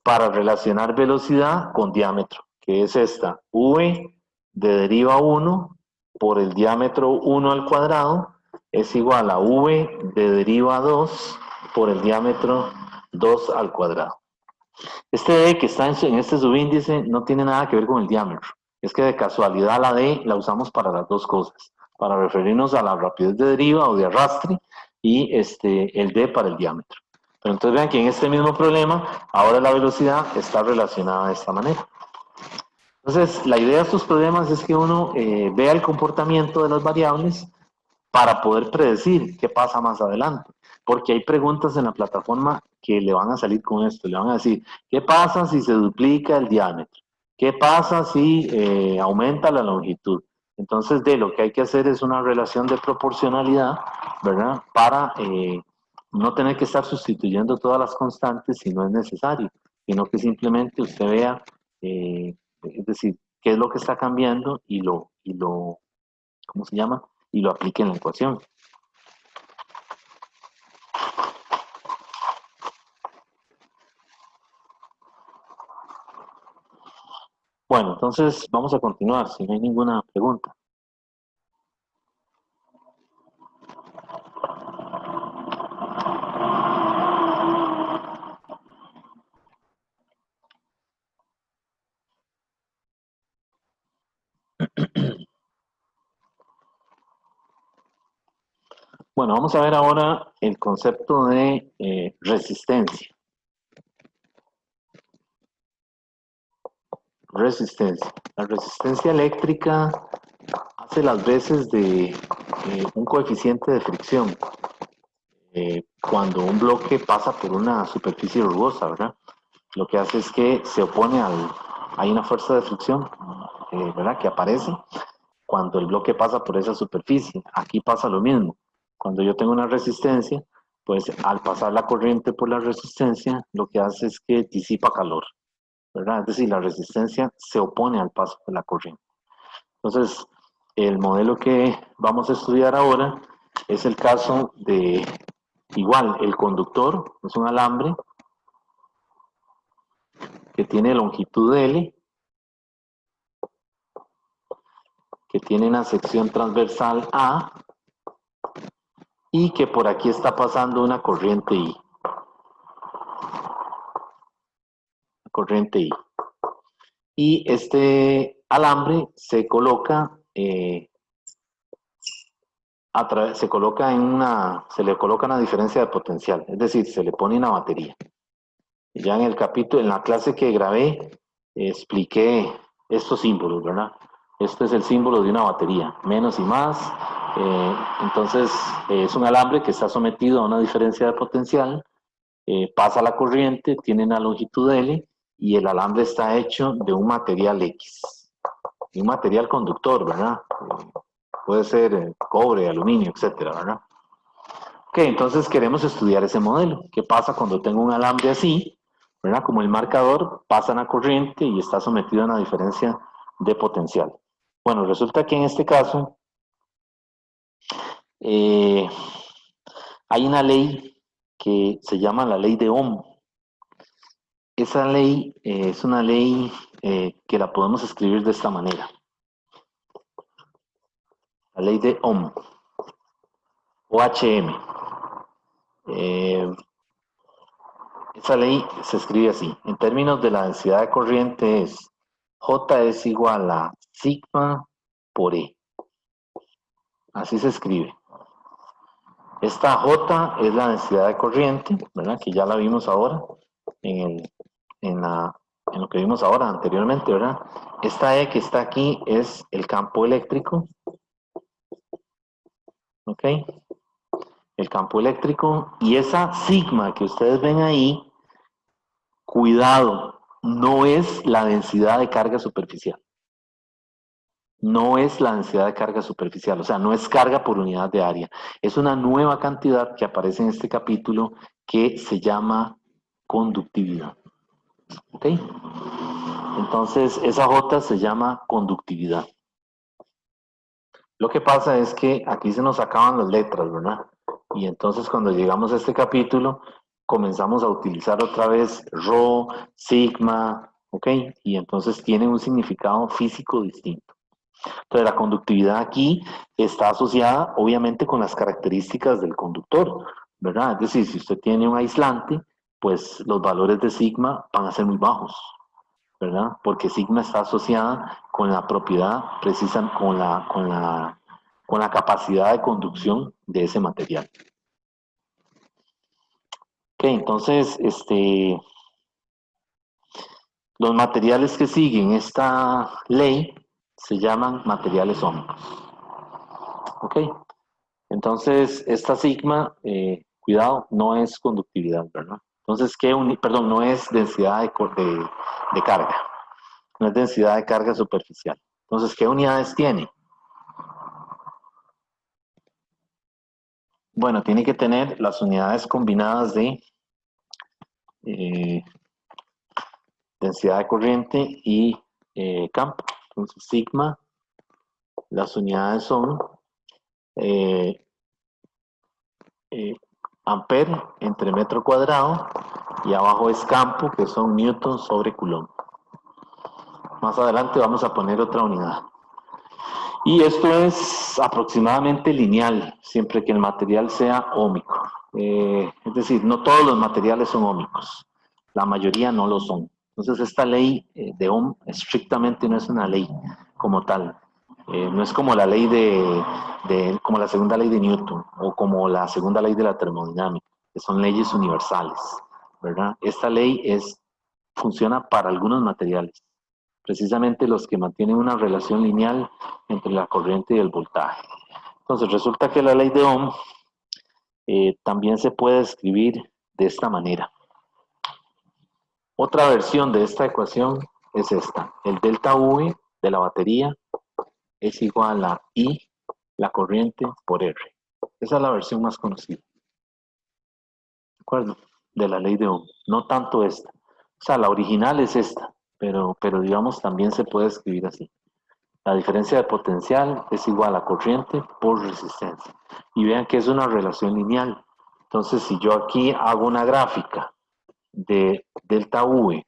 para relacionar velocidad con diámetro, que es esta, v de deriva 1 por el diámetro 1 al cuadrado es igual a v de deriva 2 por el diámetro 2 al cuadrado. Este d que está en este subíndice no tiene nada que ver con el diámetro. Es que de casualidad la d la usamos para las dos cosas, para referirnos a la rapidez de deriva o de arrastre y el d para el diámetro. Pero entonces vean que en este mismo problema, ahora la velocidad está relacionada de esta manera. Entonces, la idea de estos problemas es que uno vea el comportamiento de las variables para poder predecir qué pasa más adelante. Porque hay preguntas en la plataforma que le van a salir con esto. Le van a decir, ¿qué pasa si se duplica el diámetro? ¿Qué pasa si aumenta la longitud? Entonces, lo que hay que hacer es una relación de proporcionalidad, ¿verdad? Para no tener que estar sustituyendo todas las constantes si no es necesario, sino que simplemente usted vea, es decir, qué es lo que está cambiando y ¿cómo se llama? Y lo aplique en la ecuación. Bueno, entonces vamos a continuar, si no hay ninguna pregunta. Bueno, vamos a ver ahora el concepto de resistencia. Resistencia. La resistencia eléctrica hace las veces de un coeficiente de fricción cuando un bloque pasa por una superficie rugosa, ¿verdad? Lo que hace es que se opone hay una fuerza de fricción, ¿verdad? Que aparece cuando el bloque pasa por esa superficie. Aquí pasa lo mismo. Cuando yo tengo una resistencia, pues al pasar la corriente por la resistencia, lo que hace es que disipa calor, ¿verdad? Es decir, la resistencia se opone al paso de la corriente. Entonces, el modelo que vamos a estudiar ahora es el caso de, igual, el conductor es un alambre que tiene longitud L, que tiene una sección transversal A, y que por aquí está pasando una corriente I. Corriente I. Y este alambre se coloca, se le coloca una diferencia de potencial, es decir, se le pone una batería. Ya en la clase que grabé, expliqué estos símbolos, ¿verdad? Este es el símbolo de una batería, menos y más. Entonces, es un alambre que está sometido a una diferencia de potencial, pasa la corriente, tiene una longitud L, y el alambre está hecho de un material X, un material conductor, ¿verdad? Puede ser cobre, aluminio, etcétera, ¿verdad? Ok, entonces queremos estudiar ese modelo. ¿Qué pasa cuando tengo un alambre así, ¿verdad? Como el marcador, pasa una corriente y está sometido a una diferencia de potencial. Bueno, resulta que en este caso hay una ley que se llama la ley de Ohm. Esa ley es una ley que la podemos escribir de esta manera. la ley de Ohm, OHM. Esa ley se escribe así. En términos de la densidad de corriente es J es igual a sigma por E. Así se escribe. Esta J es la densidad de corriente, ¿verdad? Que ya la vimos ahora en lo que vimos ahora anteriormente, ¿verdad? Esta E que está aquí es el campo eléctrico. ¿Ok? El campo eléctrico. Y esa sigma que ustedes ven ahí, cuidado, no es la densidad de carga superficial. No es la densidad de carga superficial, o sea, no es carga por unidad de área. Es una nueva cantidad que aparece en este capítulo que se llama conductividad. ¿Ok? Entonces, esa J se llama conductividad. Lo que pasa es que aquí se nos acaban las letras, ¿verdad? Y entonces cuando llegamos a este capítulo, comenzamos a utilizar otra vez rho, sigma, ¿ok? Y entonces tiene un significado físico distinto. Entonces la conductividad aquí está asociada obviamente con las características del conductor, ¿verdad? Es decir, si usted tiene un aislante, pues los valores de sigma van a ser muy bajos, ¿verdad? Porque sigma está asociada con la propiedad, precisa con la capacidad de conducción de ese material. Ok, entonces, los materiales que siguen esta ley se llaman materiales ómicos. Ok, entonces esta sigma, cuidado, no es conductividad, ¿verdad? Entonces, perdón, no es densidad de carga, no es densidad de carga superficial. Entonces, ¿qué unidades tiene? Bueno, tiene que tener las unidades combinadas de densidad de corriente y campo. Entonces, sigma, las unidades son ampere entre metro cuadrado y abajo es campo, que son newton sobre coulomb. Más adelante vamos a poner otra unidad. Y esto es aproximadamente lineal, siempre que el material sea óhmico. Es decir, no todos los materiales son óhmicos, la mayoría no lo son. Entonces esta ley de Ohm estrictamente no es una ley como tal. No es como la ley como la segunda ley de Newton o como la segunda ley de la termodinámica, que son leyes universales, ¿verdad? Esta ley funciona para algunos materiales, precisamente los que mantienen una relación lineal entre la corriente y el voltaje. Entonces resulta que la ley de Ohm también se puede escribir de esta manera. Otra versión de esta ecuación es esta. El delta V de la batería es igual a I, la corriente, por R. Esa es la versión más conocida. ¿De acuerdo? De la ley de Ohm. No tanto esta. O sea, la original es esta, pero digamos también se puede escribir así. La diferencia de potencial es igual a corriente por resistencia. Y vean que es una relación lineal. Entonces, si yo aquí hago una gráfica de delta V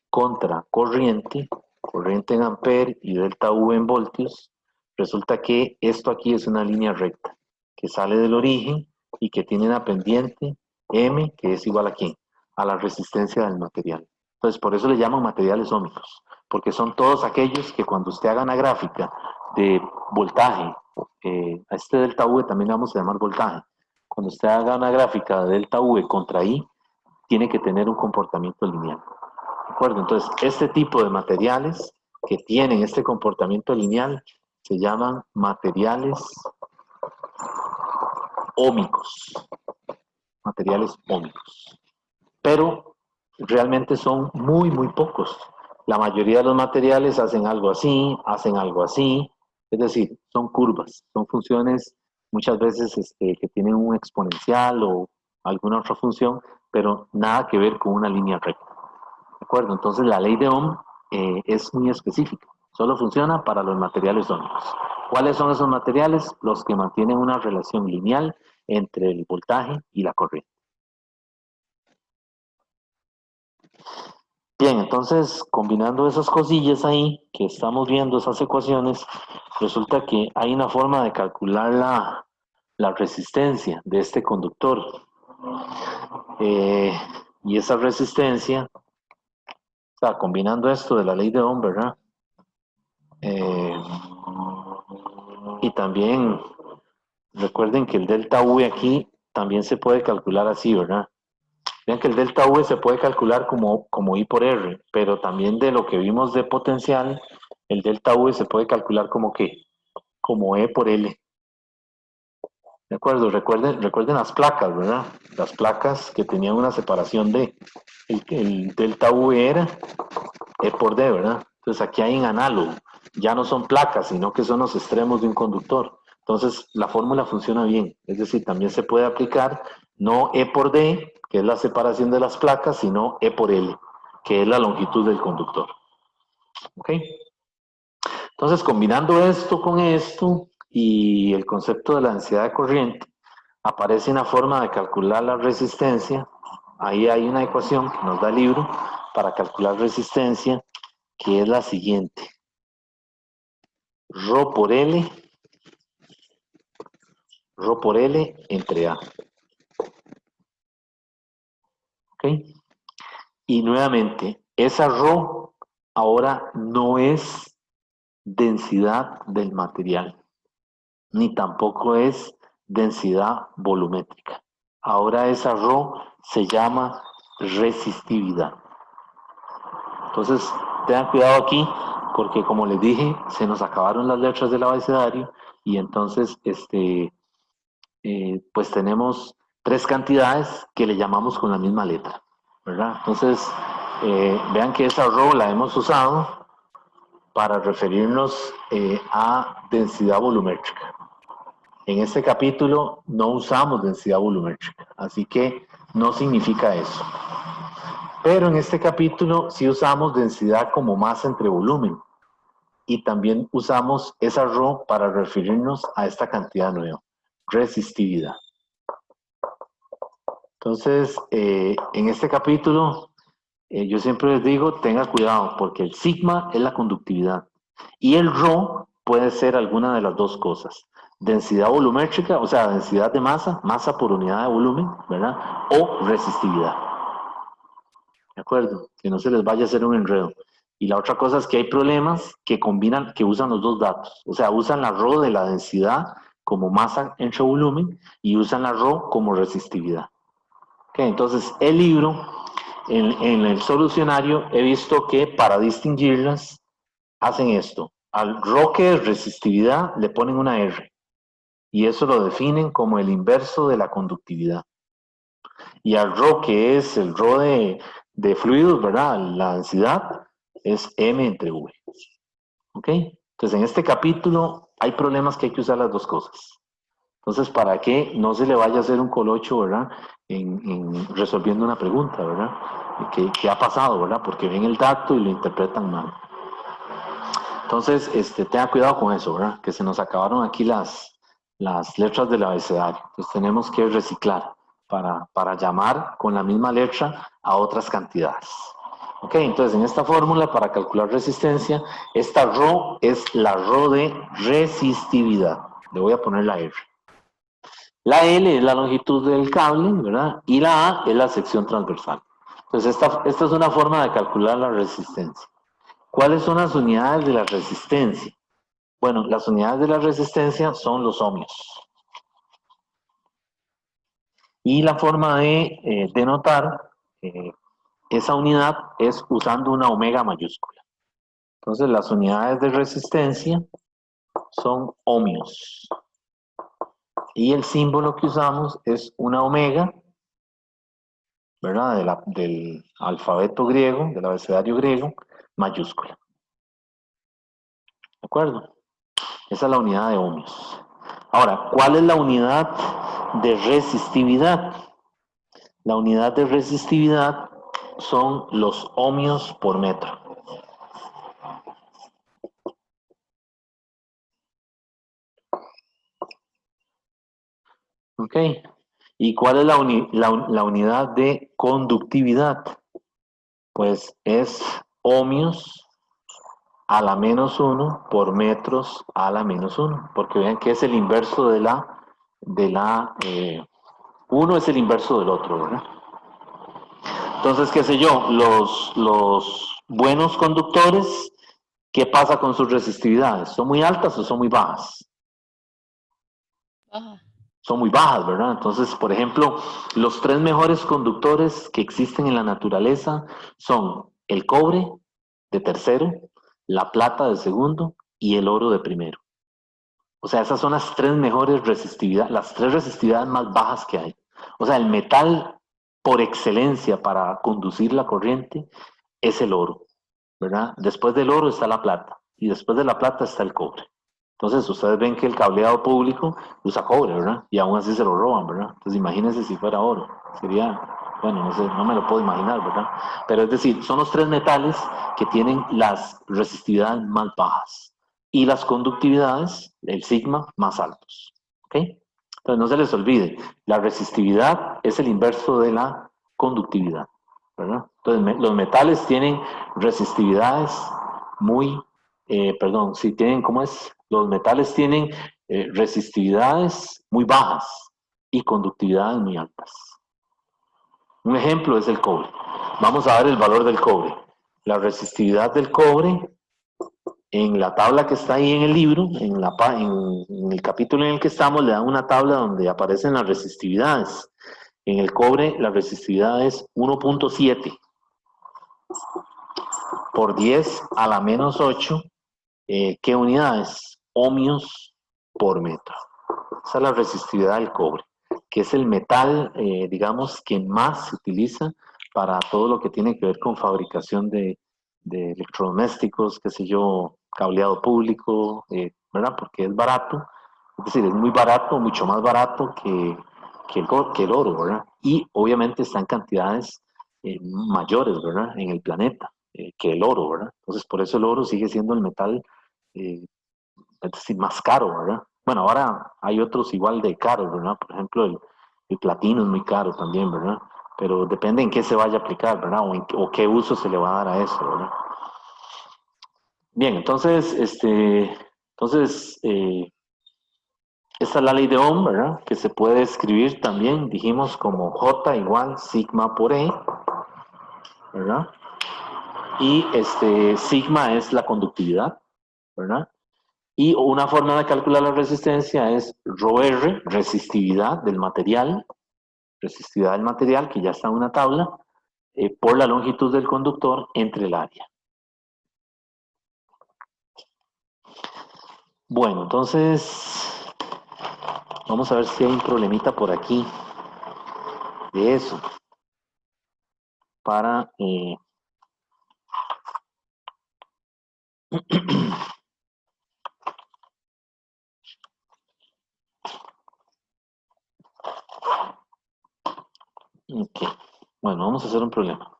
contra corriente en amperes y delta V en voltios, resulta que esto aquí es una línea recta que sale del origen y que tiene una pendiente M que es igual a ¿quién? A la resistencia del material. Entonces, por eso le llaman materiales óhmicos, porque son todos aquellos que cuando usted haga una gráfica de voltaje, a este delta V también le vamos a llamar voltaje, cuando usted haga una gráfica de delta V contra I, tiene que tener un comportamiento lineal. ¿De acuerdo? Entonces, este tipo de materiales que tienen este comportamiento lineal se llaman materiales óhmicos. Materiales óhmicos. Pero realmente son muy, muy pocos. La mayoría de los materiales hacen algo así, es decir, son curvas, son funciones muchas veces que tienen un exponencial o alguna otra función, pero nada que ver con una línea recta. ¿De acuerdo? Entonces la ley de Ohm es muy específica, solo funciona para los materiales óhmicos. ¿Cuáles son esos materiales? Los que mantienen una relación lineal entre el voltaje y la corriente. Bien, entonces, combinando esas cosillas ahí que estamos viendo, esas ecuaciones, resulta que hay una forma de calcular la resistencia de este conductor. Y esa resistencia, o sea, combinando esto de la ley de Ohm, ¿verdad? Y también recuerden que el delta V aquí también se puede calcular así, ¿verdad? Vean que el delta V se puede calcular como I por R, pero también de lo que vimos de potencial, el delta V se puede calcular como ¿qué? Como E por L. ¿De acuerdo? Recuerden las placas, ¿verdad? Las placas que tenían una separación de el delta V era E por D, ¿verdad? Entonces aquí hay en análogo. Ya no son placas, sino que son los extremos de un conductor. Entonces la fórmula funciona bien. Es decir, también se puede aplicar no E por D, que es la separación de las placas, sino E por L, que es la longitud del conductor. ¿Ok? Entonces, combinando esto con esto y el concepto de la densidad de corriente, aparece una forma de calcular la resistencia. Ahí hay una ecuación que nos da el libro para calcular resistencia, que es la siguiente. Rho por L entre A. ¿Ok? Y nuevamente, esa Rho ahora no es densidad del material, ni tampoco es densidad volumétrica. Ahora esa Rho se llama resistividad. Entonces, tengan cuidado aquí, porque como les dije, se nos acabaron las letras del abecedario y entonces, pues tenemos tres cantidades que le llamamos con la misma letra, ¿verdad? Entonces, vean que esa Rho la hemos usado para referirnos a densidad volumétrica. En este capítulo no usamos densidad volumétrica, así que no significa eso. Pero en este capítulo sí usamos densidad como masa entre volumen y también usamos esa Rho para referirnos a esta cantidad nueva, resistividad. Entonces, en este capítulo, yo siempre les digo, tenga cuidado, porque el sigma es la conductividad y el Rho puede ser alguna de las dos cosas. Densidad volumétrica, o sea, densidad de masa, masa por unidad de volumen, ¿verdad? O resistividad. ¿De acuerdo? Que no se les vaya a hacer un enredo. Y la otra cosa es que hay problemas que combinan, que usan los dos datos. O sea, usan la Rho de la densidad como masa entre volumen y usan la Rho como resistividad. Okay, entonces, el libro, en el solucionario, he visto que para distinguirlas, hacen esto. Al Rho que es resistividad, le ponen una R. Y eso lo definen como el inverso de la conductividad. Y al Rho que es el Rho de fluidos, ¿verdad? La densidad es M entre V. ¿Ok? Entonces, en este capítulo hay problemas que hay que usar las dos cosas. Entonces, para que no se le vaya a hacer un colocho, ¿verdad? En resolviendo una pregunta, ¿verdad? ¿Qué ha pasado, ¿verdad? Porque ven el dato y lo interpretan mal. Entonces, tenga cuidado con eso, ¿verdad? Que se nos acabaron aquí las letras del abecedario. Entonces, tenemos que reciclar para llamar con la misma letra a otras cantidades. Ok, entonces en esta fórmula para calcular resistencia, esta Rho es la Rho de resistividad. Le voy a poner la R. La L es la longitud del cable, ¿verdad? Y la A es la sección transversal. Entonces, esta es una forma de calcular la resistencia. ¿Cuáles son las unidades de la resistencia? Bueno, las unidades de la resistencia son los ohmios. Y la forma de denotar esa unidad es usando una omega mayúscula. Entonces, las unidades de resistencia son ohmios. Y el símbolo que usamos es una omega, ¿verdad? Del alfabeto griego, del abecedario griego, mayúscula. ¿De acuerdo? Esa es la unidad de ohmios. Ahora, ¿cuál es la unidad de resistividad? La unidad de resistividad son los ohmios por metro. ¿Ok? ¿Y cuál es la unidad de conductividad? Pues es ohmios a la menos 1 por metros a la menos 1, porque vean que es el inverso de uno es el inverso del otro, ¿verdad? Entonces, qué sé yo, los buenos conductores, ¿qué pasa con sus resistividades? ¿Son muy altas o son muy bajas? Baja. Son muy bajas, ¿verdad? Entonces, por ejemplo, los 3 mejores conductores que existen en la naturaleza son el cobre de tercero, la plata de segundo y el oro de primero. O sea, esas son las 3 mejores resistividades, las 3 resistividades más bajas que hay. O sea, el metal por excelencia para conducir la corriente es el oro, ¿verdad? Después del oro está la plata y después de la plata está el cobre. Entonces, ustedes ven que el cableado público usa cobre, ¿verdad? Y aún así se lo roban, ¿verdad? Entonces, imagínense si fuera oro. Sería, bueno, no sé, no me lo puedo imaginar, ¿verdad? Pero es decir, son los 3 metales que tienen las resistividades más bajas y las conductividades, el sigma, más altos. ¿Ok? Entonces, no se les olvide, la resistividad es el inverso de la conductividad, ¿verdad? Entonces, los metales tienen resistividades muy, sí, tienen, ¿cómo es? Los metales tienen resistividades muy bajas y conductividades muy altas. Un ejemplo es el cobre. Vamos a ver el valor del cobre. La resistividad del cobre en la tabla que está ahí en el libro, en el capítulo en el que estamos, le dan una tabla donde aparecen las resistividades. En el cobre la resistividad es 1.7 por 10 a la menos 8. ¿Qué unidades? Ohmios por metro. Esa es la resistividad del cobre, que es el metal, digamos, que más se utiliza para todo lo que tiene que ver con fabricación de electrodomésticos, qué sé yo, cableado público, ¿verdad? Porque es barato, es decir, es muy barato, mucho más barato que el oro, ¿verdad? Y obviamente está en cantidades mayores, ¿verdad? En el planeta, que el oro, ¿verdad? Entonces, por eso el oro sigue siendo el metal, es decir, más caro, ¿verdad? Bueno, ahora hay otros igual de caros, ¿verdad? Por ejemplo, el platino es muy caro también, ¿verdad? Pero depende en qué se vaya a aplicar, ¿verdad? O qué uso se le va a dar a eso, ¿verdad? Bien, entonces, esta es la ley de Ohm, ¿verdad? Que se puede escribir también, dijimos, como J igual sigma por E, ¿verdad? Y sigma es la conductividad, ¿verdad? Y una forma de calcular la resistencia es ρr, resistividad del material, que ya está en una tabla, por la longitud del conductor entre el área. Bueno, entonces, vamos a ver si hay un problemita por aquí de eso. Para... ok, bueno, vamos a hacer un problema.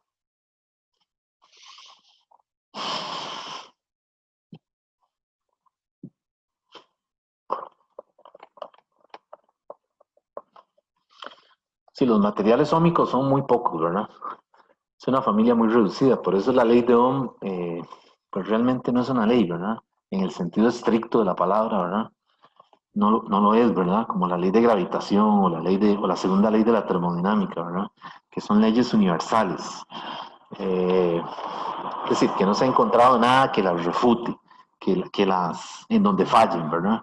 Sí, los materiales óhmicos son muy pocos, ¿verdad? Es una familia muy reducida, por eso la ley de Ohm, pues realmente no es una ley, ¿verdad? En el sentido estricto de la palabra, ¿verdad? No lo es, ¿verdad? Como la ley de gravitación o la segunda ley de la termodinámica, ¿verdad? Que son leyes universales. Es decir, que no se ha encontrado nada que las refute, en donde fallen, ¿verdad?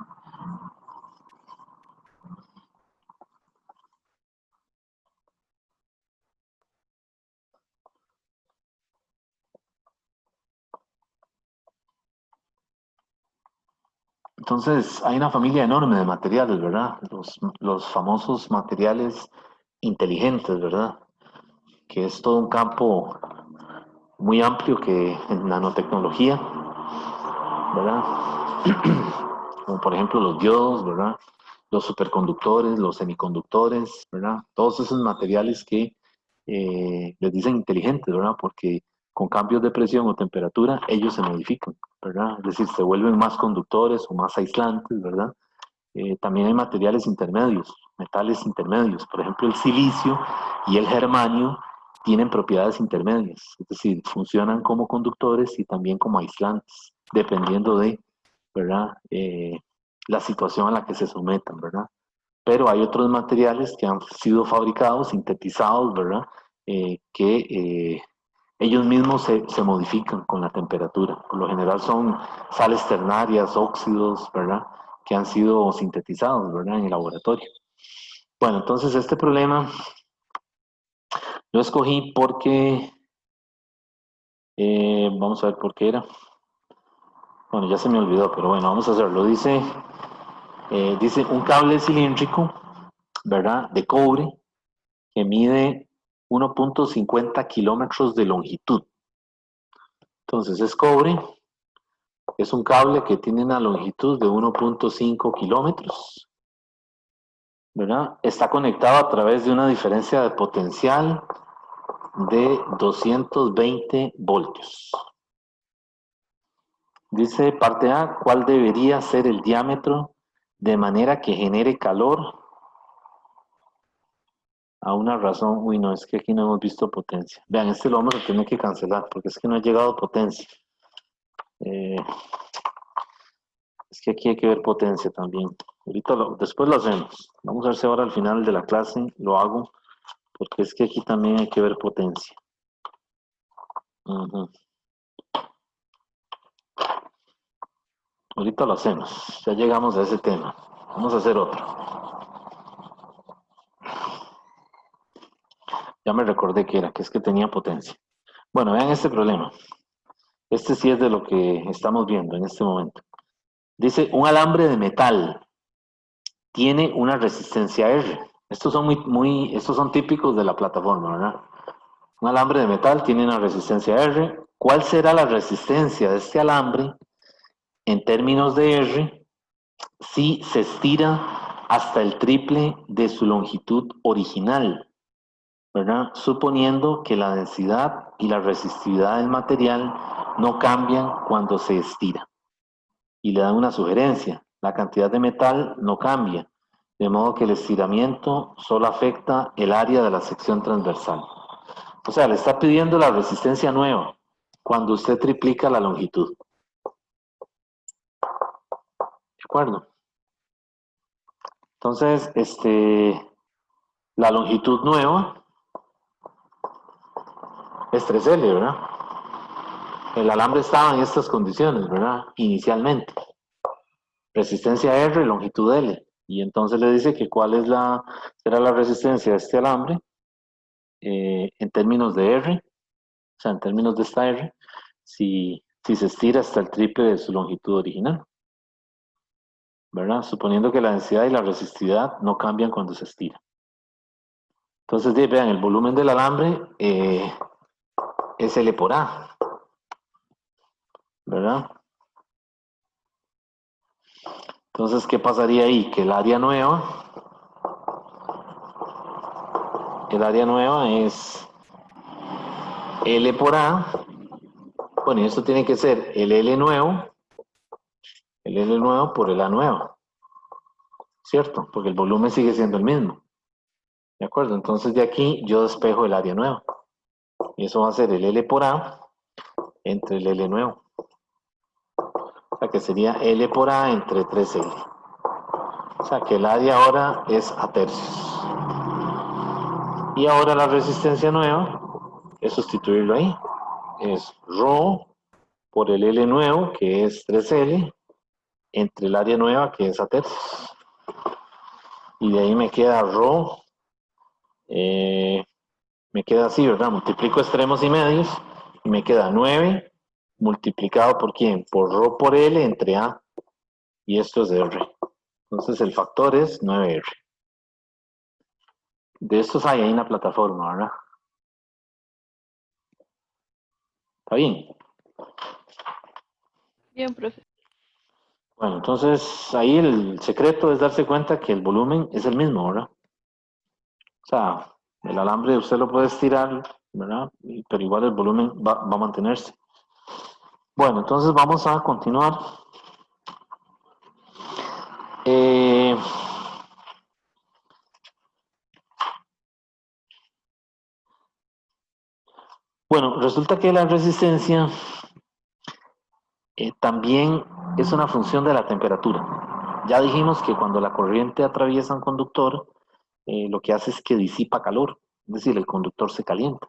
Entonces, hay una familia enorme de materiales, ¿verdad? Los famosos materiales inteligentes, ¿verdad? Que es todo un campo muy amplio que en nanotecnología, ¿verdad? Como por ejemplo los diodos, ¿verdad? Los superconductores, los semiconductores, ¿verdad? Todos esos materiales que les dicen inteligentes, ¿verdad? Porque con cambios de presión o temperatura ellos se modifican, ¿verdad? Es decir, se vuelven más conductores o más aislantes, ¿verdad? También hay materiales intermedios, metales intermedios, por ejemplo el silicio y el germanio tienen propiedades intermedias, es decir, funcionan como conductores y también como aislantes, dependiendo de, ¿verdad? La situación a la que se sometan, ¿verdad? Pero hay otros materiales que han sido fabricados, sintetizados, ¿verdad? Que ellos mismos se modifican con la temperatura. Por lo general son sales ternarias, óxidos, ¿verdad? Que han sido sintetizados, ¿verdad? En el laboratorio. Bueno, entonces este problema lo escogí porque, vamos a ver por qué era. Bueno, ya se me olvidó, pero bueno, vamos a hacerlo. Dice un cable cilíndrico, ¿verdad? De cobre, que mide 1.50 kilómetros de longitud. Entonces es cobre, es un cable que tiene una longitud de 1.5 kilómetros, ¿verdad? Está conectado a través de una diferencia de potencial de 220 voltios. Dice parte A, ¿cuál debería ser el diámetro de manera que genere calor a una razón? Uy, no, es que aquí no hemos visto potencia. Vean, este lo vamos a tener que cancelar porque es que no ha llegado potencia. Es que aquí hay que ver potencia también. Ahorita después lo hacemos. Vamos a ver si ahora al final de la clase lo hago porque es que aquí también hay que ver potencia. Uh-huh. Ahorita lo hacemos. Ya llegamos a ese tema. Vamos a hacer otro. Ya me recordé que es que tenía potencia. Bueno, vean este problema. Este sí es de lo que estamos viendo en este momento. Dice, un alambre de metal tiene una resistencia R. Estos son estos son típicos de la plataforma, ¿verdad? Un alambre de metal tiene una resistencia R. ¿Cuál será la resistencia de este alambre en términos de R si se estira hasta el triple de su longitud original? ¿Verdad? Suponiendo que la densidad y la resistividad del material no cambian cuando se estira. Y le dan una sugerencia, la cantidad de metal no cambia, de modo que el estiramiento solo afecta el área de la sección transversal. O sea, le está pidiendo la resistencia nueva cuando usted triplica la longitud. ¿De acuerdo? Entonces, la longitud nueva es 3L, ¿verdad? El alambre estaba en estas condiciones, ¿verdad? Inicialmente. Resistencia R, longitud L. Y entonces le dice que cuál será la resistencia de este alambre en términos de R, o sea, en términos de esta R, si se estira hasta el triple de su longitud original, ¿verdad? Suponiendo que la densidad y la resistividad no cambian cuando se estira. Entonces, vean, el volumen del alambre es L por A, ¿verdad? Entonces, ¿qué pasaría ahí? Que el área nueva es L por A. Bueno, y esto tiene que ser el L nuevo por el A nuevo, ¿cierto? Porque el volumen sigue siendo el mismo. ¿De acuerdo? Entonces de aquí yo despejo el área nueva. Y eso va a ser el L por A entre el L nuevo. O sea que sería L por A entre 3L. O sea que el área ahora es A tercios. Y ahora la resistencia nueva es sustituirlo ahí. Es ρ por el L nuevo, que es 3L, entre el área nueva, que es A tercios. Y de ahí me queda ρ, me queda así, ¿verdad? Multiplico extremos y medios y me queda 9 multiplicado por ¿quién? Por ρ por L entre A. Y esto es de R. Entonces el factor es 9R. De estos hay una plataforma, ¿verdad? ¿Está bien? Bien, profe. Bueno, entonces ahí el secreto es darse cuenta que el volumen es el mismo, ¿verdad? O sea, el alambre usted lo puede estirar, ¿verdad? Pero igual el volumen va a mantenerse. Bueno, entonces vamos a continuar. Bueno, resulta que la resistencia también es una función de la temperatura. Ya dijimos que cuando la corriente atraviesa un conductor, lo que hace es que disipa calor, es decir, el conductor se calienta.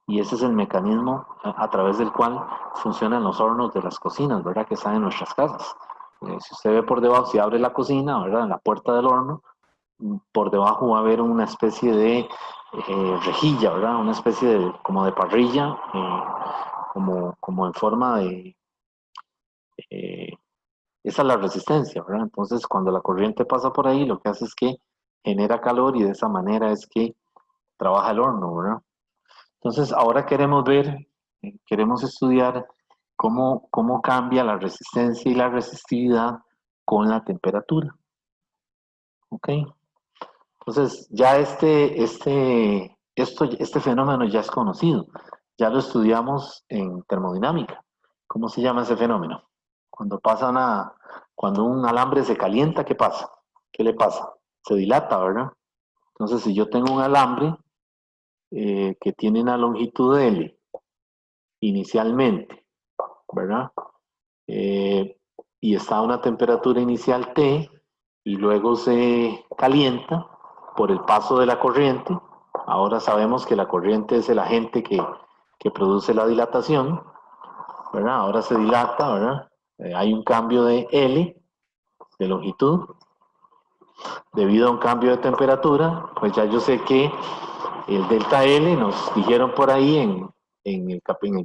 Y ese es el mecanismo a través del cual funcionan los hornos de las cocinas, ¿verdad? Que están en nuestras casas. Si usted ve por debajo, si abre la cocina, ¿verdad? En la puerta del horno, por debajo va a haber una especie de rejilla, ¿verdad? Una especie de, como de parrilla, como en forma de... esa es la resistencia, ¿verdad? Entonces, cuando la corriente pasa por ahí, lo que hace es que genera calor y de esa manera es que trabaja el horno, ¿verdad? Entonces, ahora queremos ver, queremos estudiar cómo cambia la resistencia y la resistividad con la temperatura. ¿Ok? Entonces, ya este fenómeno ya es conocido. Ya lo estudiamos en termodinámica. ¿Cómo se llama ese fenómeno? Cuando un alambre se calienta, ¿qué pasa? ¿Qué le pasa? Se dilata, ¿verdad? Entonces, si yo tengo un alambre que tiene una longitud L inicialmente, ¿verdad? Y está a una temperatura inicial T y luego se calienta por el paso de la corriente. Ahora sabemos que la corriente es el agente que produce la dilatación, ¿verdad? Ahora se dilata, ¿verdad? Hay un cambio de L, de longitud, debido a un cambio de temperatura, pues ya yo sé que el delta L nos dijeron por ahí en el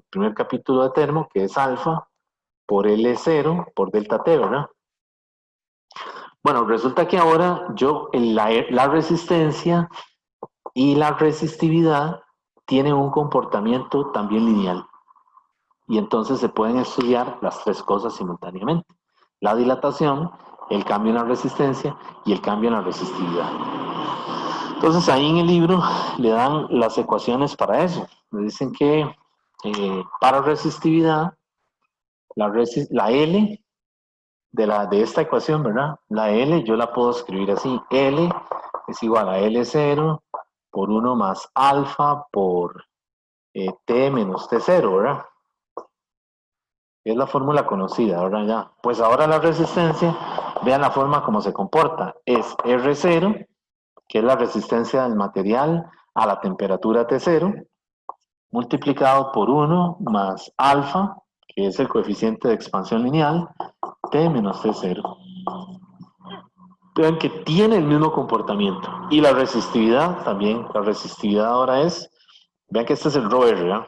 primer capítulo de termo, que es alfa por L0 por delta T, ¿verdad? Bueno, resulta que ahora la resistencia y la resistividad tienen un comportamiento también lineal. Y entonces se pueden estudiar las tres cosas simultáneamente. La dilatación, el cambio en la resistencia y el cambio en la resistividad. Entonces ahí en el libro le dan las ecuaciones para eso. Le dicen que para resistividad, la L de esta ecuación, ¿verdad? La L yo la puedo escribir así. L es igual a L0 por 1 más alfa por T menos T0, ¿verdad? Es la fórmula conocida, ¿verdad? Ya. Pues ahora la resistencia, vean la forma como se comporta. Es R0, que es la resistencia del material a la temperatura T0, multiplicado por 1 más alfa, que es el coeficiente de expansión lineal, T menos T0. Vean que tiene el mismo comportamiento. Y la resistividad también, la resistividad ahora es, vean que este es el ρR, ¿verdad?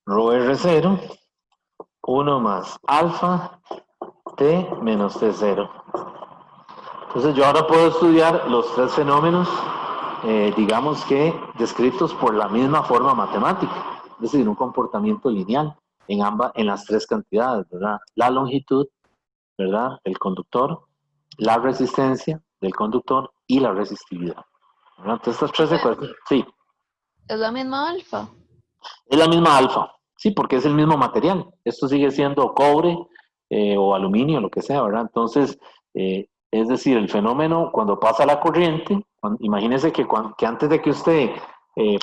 ρR0, 1 más alfa, T menos T0. Entonces yo ahora puedo estudiar los tres fenómenos, digamos que descritos por la misma forma matemática, es decir, un comportamiento lineal en las tres cantidades, ¿verdad? La longitud, ¿verdad? El conductor, la resistencia del conductor y la resistividad. ¿Verdad? Entonces estas tres ecuaciones, sí. ¿Es la misma alfa? Es la misma alfa, sí, porque es el mismo material. Esto sigue siendo cobre o aluminio, lo que sea, ¿verdad? Entonces, es decir, el fenómeno cuando pasa la corriente, imagínese que antes de que usted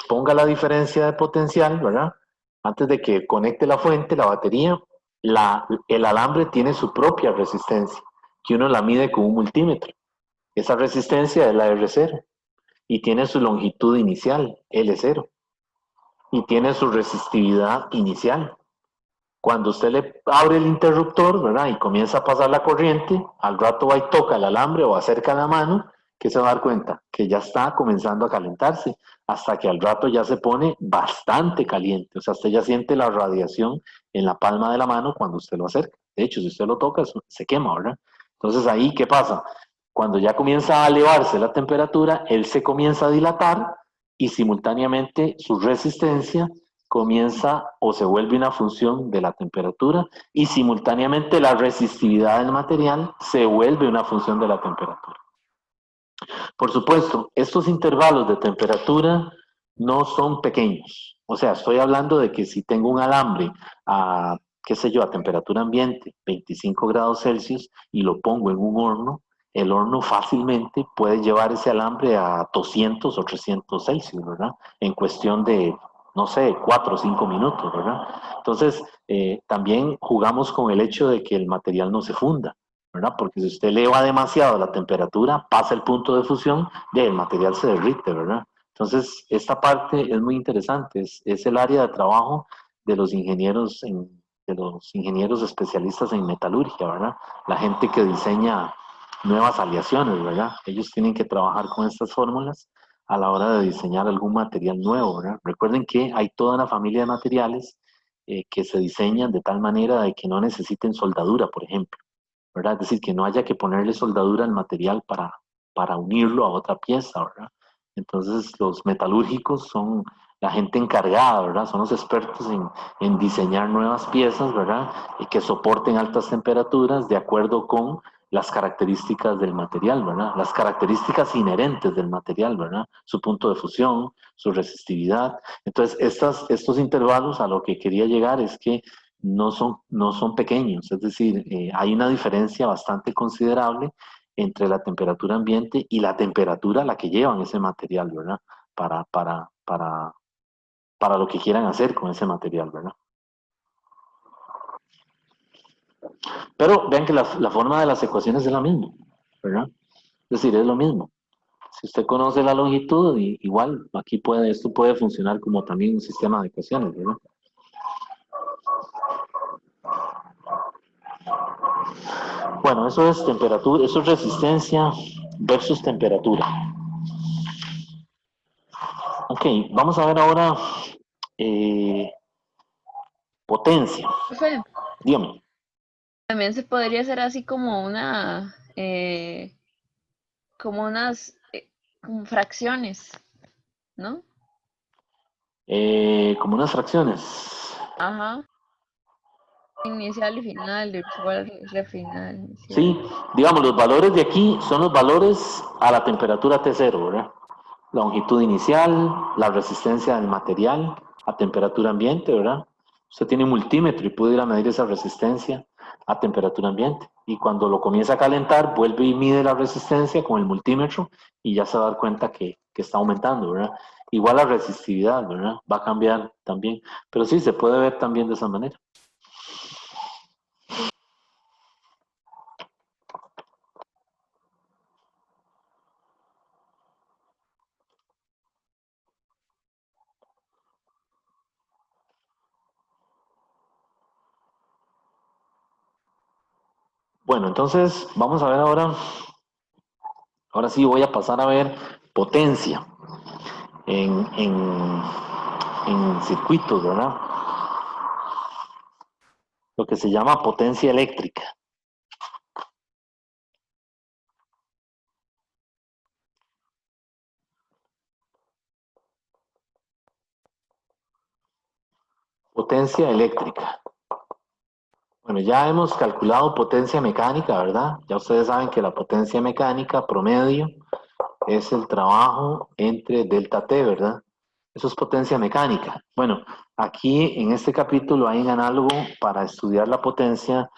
ponga la diferencia de potencial, ¿verdad? Antes de que conecte la fuente, la batería, el alambre tiene su propia resistencia, que uno la mide con un multímetro. Esa resistencia es la R0 y tiene su longitud inicial, L0. Y tiene su resistividad inicial. Cuando usted le abre el interruptor, ¿verdad? Y comienza a pasar la corriente, al rato va y toca el alambre o acerca la mano, que se va a dar cuenta que ya está comenzando a calentarse, hasta que al rato ya se pone bastante caliente. O sea, usted ya siente la radiación en la palma de la mano cuando usted lo acerca. De hecho, si usted lo toca, se quema, ¿verdad? Entonces ahí, ¿qué pasa? Cuando ya comienza a elevarse la temperatura, él se comienza a dilatar y simultáneamente su resistencia comienza o se vuelve una función de la temperatura y simultáneamente la resistividad del material se vuelve una función de la temperatura. Por supuesto, estos intervalos de temperatura no son pequeños. O sea, estoy hablando de que si tengo un alambre a, qué sé yo, a temperatura ambiente, 25 grados Celsius, y lo pongo en un horno, el horno fácilmente puede llevar ese alambre a 200 o 300 Celsius, ¿verdad? En cuestión de no sé, 4 o 5 minutos, ¿verdad? Entonces, también jugamos con el hecho de que el material no se funda, ¿verdad? Porque si usted eleva demasiado la temperatura, pasa el punto de fusión y el material se derrite, ¿verdad? Entonces, esta parte es muy interesante, es el área de trabajo de los ingenieros especialistas en metalurgia, ¿verdad? La gente que diseña nuevas aleaciones, ¿verdad? Ellos tienen que trabajar con estas fórmulas a la hora de diseñar algún material nuevo, ¿verdad? Recuerden que hay toda una familia de materiales que se diseñan de tal manera de que no necesiten soldadura, por ejemplo, ¿verdad? Es decir, que no haya que ponerle soldadura al material para unirlo a otra pieza, ¿verdad? Entonces, los metalúrgicos son la gente encargada, ¿verdad? Son los expertos en diseñar nuevas piezas, ¿verdad? Y que soporten altas temperaturas de acuerdo con las características del material, ¿verdad? Las características inherentes del material, ¿verdad? Su punto de fusión, su resistividad. Entonces, estos intervalos a lo que quería llegar es que no son pequeños, es decir, hay una diferencia bastante considerable entre la temperatura ambiente y la temperatura a la que llevan ese material, ¿verdad? Para lo que quieran hacer con ese material, ¿verdad? Pero vean que la forma de las ecuaciones es la misma, ¿verdad? Es decir, es lo mismo. Si usted conoce la longitud, igual aquí esto puede funcionar como también un sistema de ecuaciones, ¿verdad? Bueno, eso es temperatura, eso es resistencia versus temperatura. Ok, vamos a ver ahora potencia. Profe, Dígame. también se podría hacer así como unas como fracciones, ¿no? Como unas fracciones. Ajá. Inicial y final, igual la final, Sí, inicial. digamos, los valores de aquí son los valores a la temperatura T0, ¿verdad? La longitud inicial, la resistencia del material a temperatura ambiente, ¿verdad? Usted tiene un multímetro y puede ir a medir esa resistencia a temperatura ambiente. Y cuando lo comienza a calentar, vuelve y mide la resistencia con el multímetro y ya se va a dar cuenta que está aumentando, ¿verdad? Igual la resistividad, ¿verdad? Va a cambiar también. Pero sí, se puede ver también de esa manera. Bueno, entonces vamos a ver ahora sí voy a pasar a ver potencia en, en, en circuitos, ¿verdad? Lo que se llama potencia eléctrica. Potencia eléctrica. Bueno, ya hemos calculado potencia mecánica, ¿verdad? Ya ustedes saben que la potencia mecánica promedio es el trabajo entre delta T, ¿verdad? Eso es potencia mecánica. Bueno, aquí en este capítulo hay un análogo para estudiar la potencia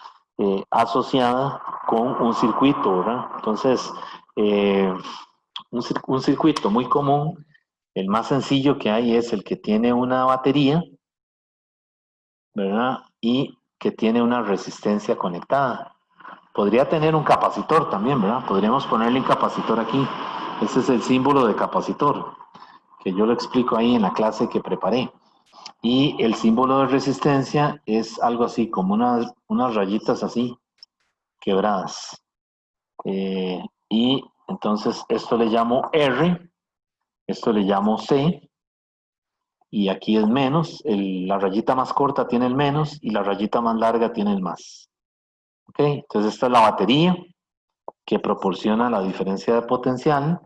asociada con un circuito, ¿verdad? Entonces, un circuito muy común, el más sencillo que hay es el que tiene una batería, ¿verdad? Y que tiene una resistencia conectada. Podría tener un capacitor también, ¿verdad? Podríamos ponerle un capacitor aquí. Ese es el símbolo de capacitor, que yo lo explico ahí en la clase que preparé. Y el símbolo de resistencia es algo así, como unas rayitas así, quebradas. Y entonces esto le llamo R, esto le llamo C, y aquí es menos, la rayita más corta tiene el menos y la rayita más larga tiene el más. ¿Ok? Entonces esta es la batería que proporciona la diferencia de potencial.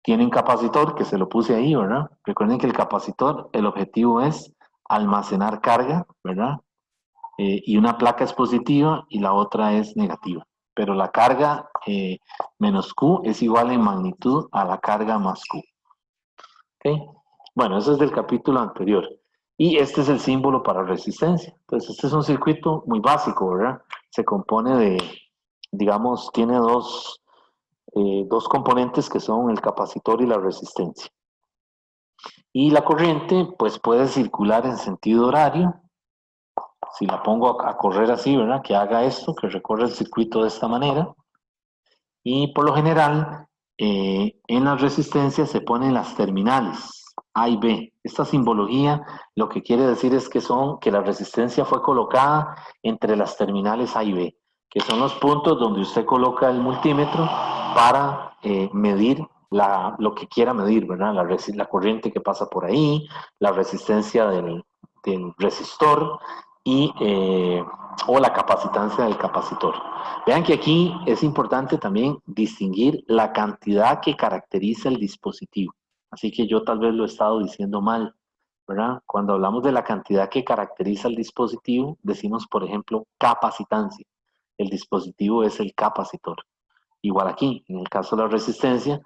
Tiene un capacitor que se lo puse ahí, ¿verdad? Recuerden que el capacitor, el objetivo es almacenar carga, ¿verdad? Y una placa es positiva y la otra es negativa. Pero la carga menos Q es igual en magnitud a la carga más Q. ¿Ok? Bueno, eso es del capítulo anterior. Y este es el símbolo para resistencia. Entonces, este es un circuito muy básico, ¿verdad? Se compone de, digamos, tiene dos componentes que son el capacitor y la resistencia. Y la corriente, pues puede circular en sentido horario. Si la pongo a correr así, ¿verdad? Que haga esto, que recorre el circuito de esta manera. Y por lo general, en las resistencias se ponen las terminales A y B. Esta simbología lo que quiere decir es que la resistencia fue colocada entre las terminales A y B, que son los puntos donde usted coloca el multímetro para medir lo que quiera medir, ¿verdad? La corriente que pasa por ahí, la resistencia del resistor o la capacitancia del capacitor. Vean que aquí es importante también distinguir la cantidad que caracteriza el dispositivo. Así que yo tal vez lo he estado diciendo mal, ¿verdad? Cuando hablamos de la cantidad que caracteriza el dispositivo, decimos, por ejemplo, capacitancia. El dispositivo es el capacitor. Igual aquí, en el caso de la resistencia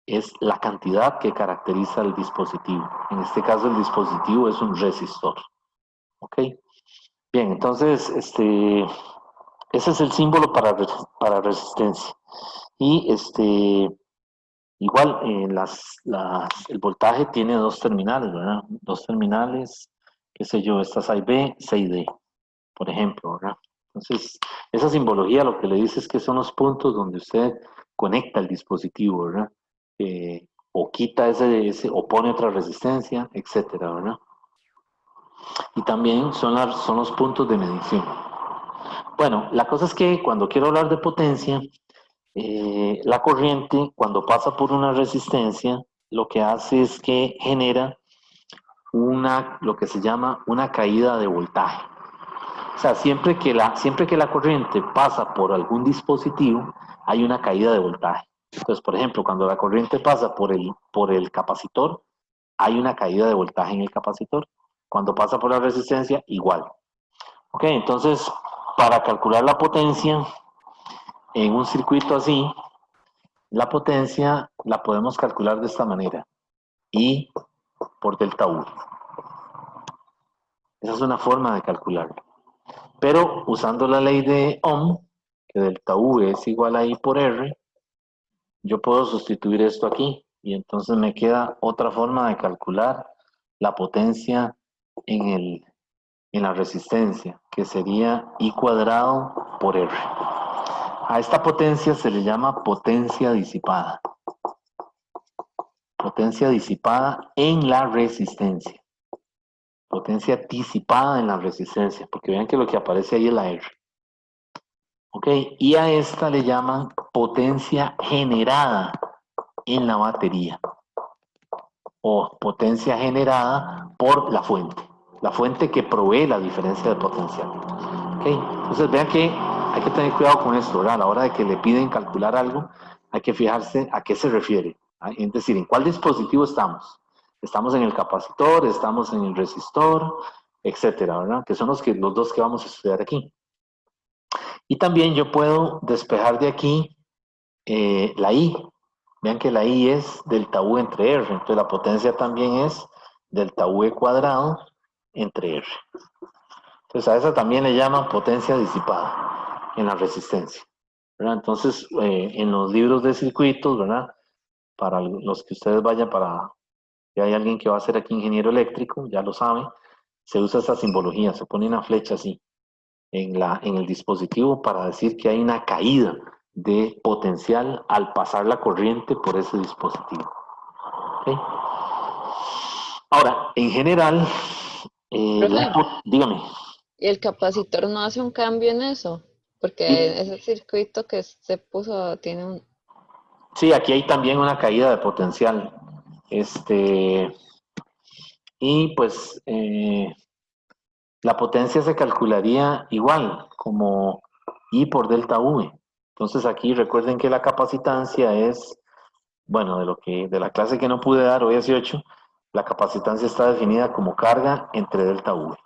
es la cantidad que caracteriza el dispositivo. En este caso, el dispositivo es un resistor. ¿Ok? Bien, entonces, ese es el símbolo para resistencia. Y igual, el voltaje tiene dos terminales, ¿verdad? Dos terminales, qué sé yo, estas A y B, C y D, por ejemplo, ¿verdad? Entonces, esa simbología lo que le dice es que son los puntos donde usted conecta el dispositivo, ¿verdad? O quita o pone otra resistencia, etcétera, ¿verdad? Y también son los puntos de medición. Bueno, la cosa es que cuando quiero hablar de potencia, la corriente, cuando pasa por una resistencia, lo que hace es que genera lo que se llama una caída de voltaje. O sea, siempre que la corriente pasa por algún dispositivo, hay una caída de voltaje. Entonces, por ejemplo, cuando la corriente pasa por el capacitor, hay una caída de voltaje en el capacitor. Cuando pasa por la resistencia, igual. Ok, entonces, para calcular la potencia en un circuito así, la potencia la podemos calcular de esta manera. I por delta U. Esa es una forma de calcularlo. Pero usando la ley de Ohm, que delta U es igual a I por R, yo puedo sustituir esto aquí. Y entonces me queda otra forma de calcular la potencia en la resistencia, que sería I cuadrado por R. A esta potencia se le llama potencia disipada. Potencia disipada en la resistencia. Potencia disipada en la resistencia, porque vean que lo que aparece ahí es la R. Ok, y a esta le llaman potencia generada en la batería. O potencia generada por la fuente que provee la diferencia de potencial. Ok, entonces vean que hay que tener cuidado con esto, ¿verdad? A la hora de que le piden calcular algo, hay que fijarse a qué se refiere. Es decir, en cuál dispositivo estamos. Estamos en el capacitor, estamos en el resistor, etcétera, ¿verdad? Que son los dos que vamos a estudiar aquí. Y también yo puedo despejar de aquí la I. Vean que la I es delta U entre R. Entonces la potencia también es delta U cuadrado entre R. Entonces a esa también le llaman potencia disipada en la resistencia, ¿verdad? Entonces en los libros de circuitos, ¿verdad? Para los que ustedes vayan si hay alguien que va a ser aquí ingeniero eléctrico, ya lo sabe, se usa esta simbología, se pone una flecha así en el dispositivo para decir que hay una caída de potencial al pasar la corriente por ese dispositivo. ¿Okay? Ahora, en general, dígame. ¿Y el capacitor no hace un cambio en eso? Porque ese circuito que se puso tiene un... Sí, aquí hay también una caída de potencial. Y pues la potencia se calcularía igual, como I por delta V. Entonces aquí recuerden que la capacitancia es, bueno, de la clase que no pude dar hoy 18, la capacitancia está definida como carga entre delta V.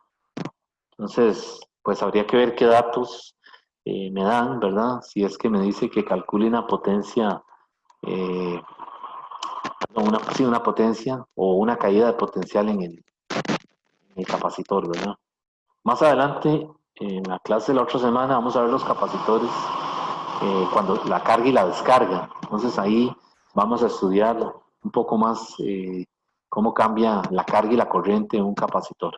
Entonces, pues habría que ver qué datos me dan, ¿verdad? Si es que me dice que calcule una potencia, una potencia o una caída de potencial en el capacitor, ¿verdad? Más adelante, en la clase de la otra semana, vamos a ver los capacitores cuando la carga y la descarga. Entonces ahí vamos a estudiar un poco más cómo cambia la carga y la corriente en un capacitor.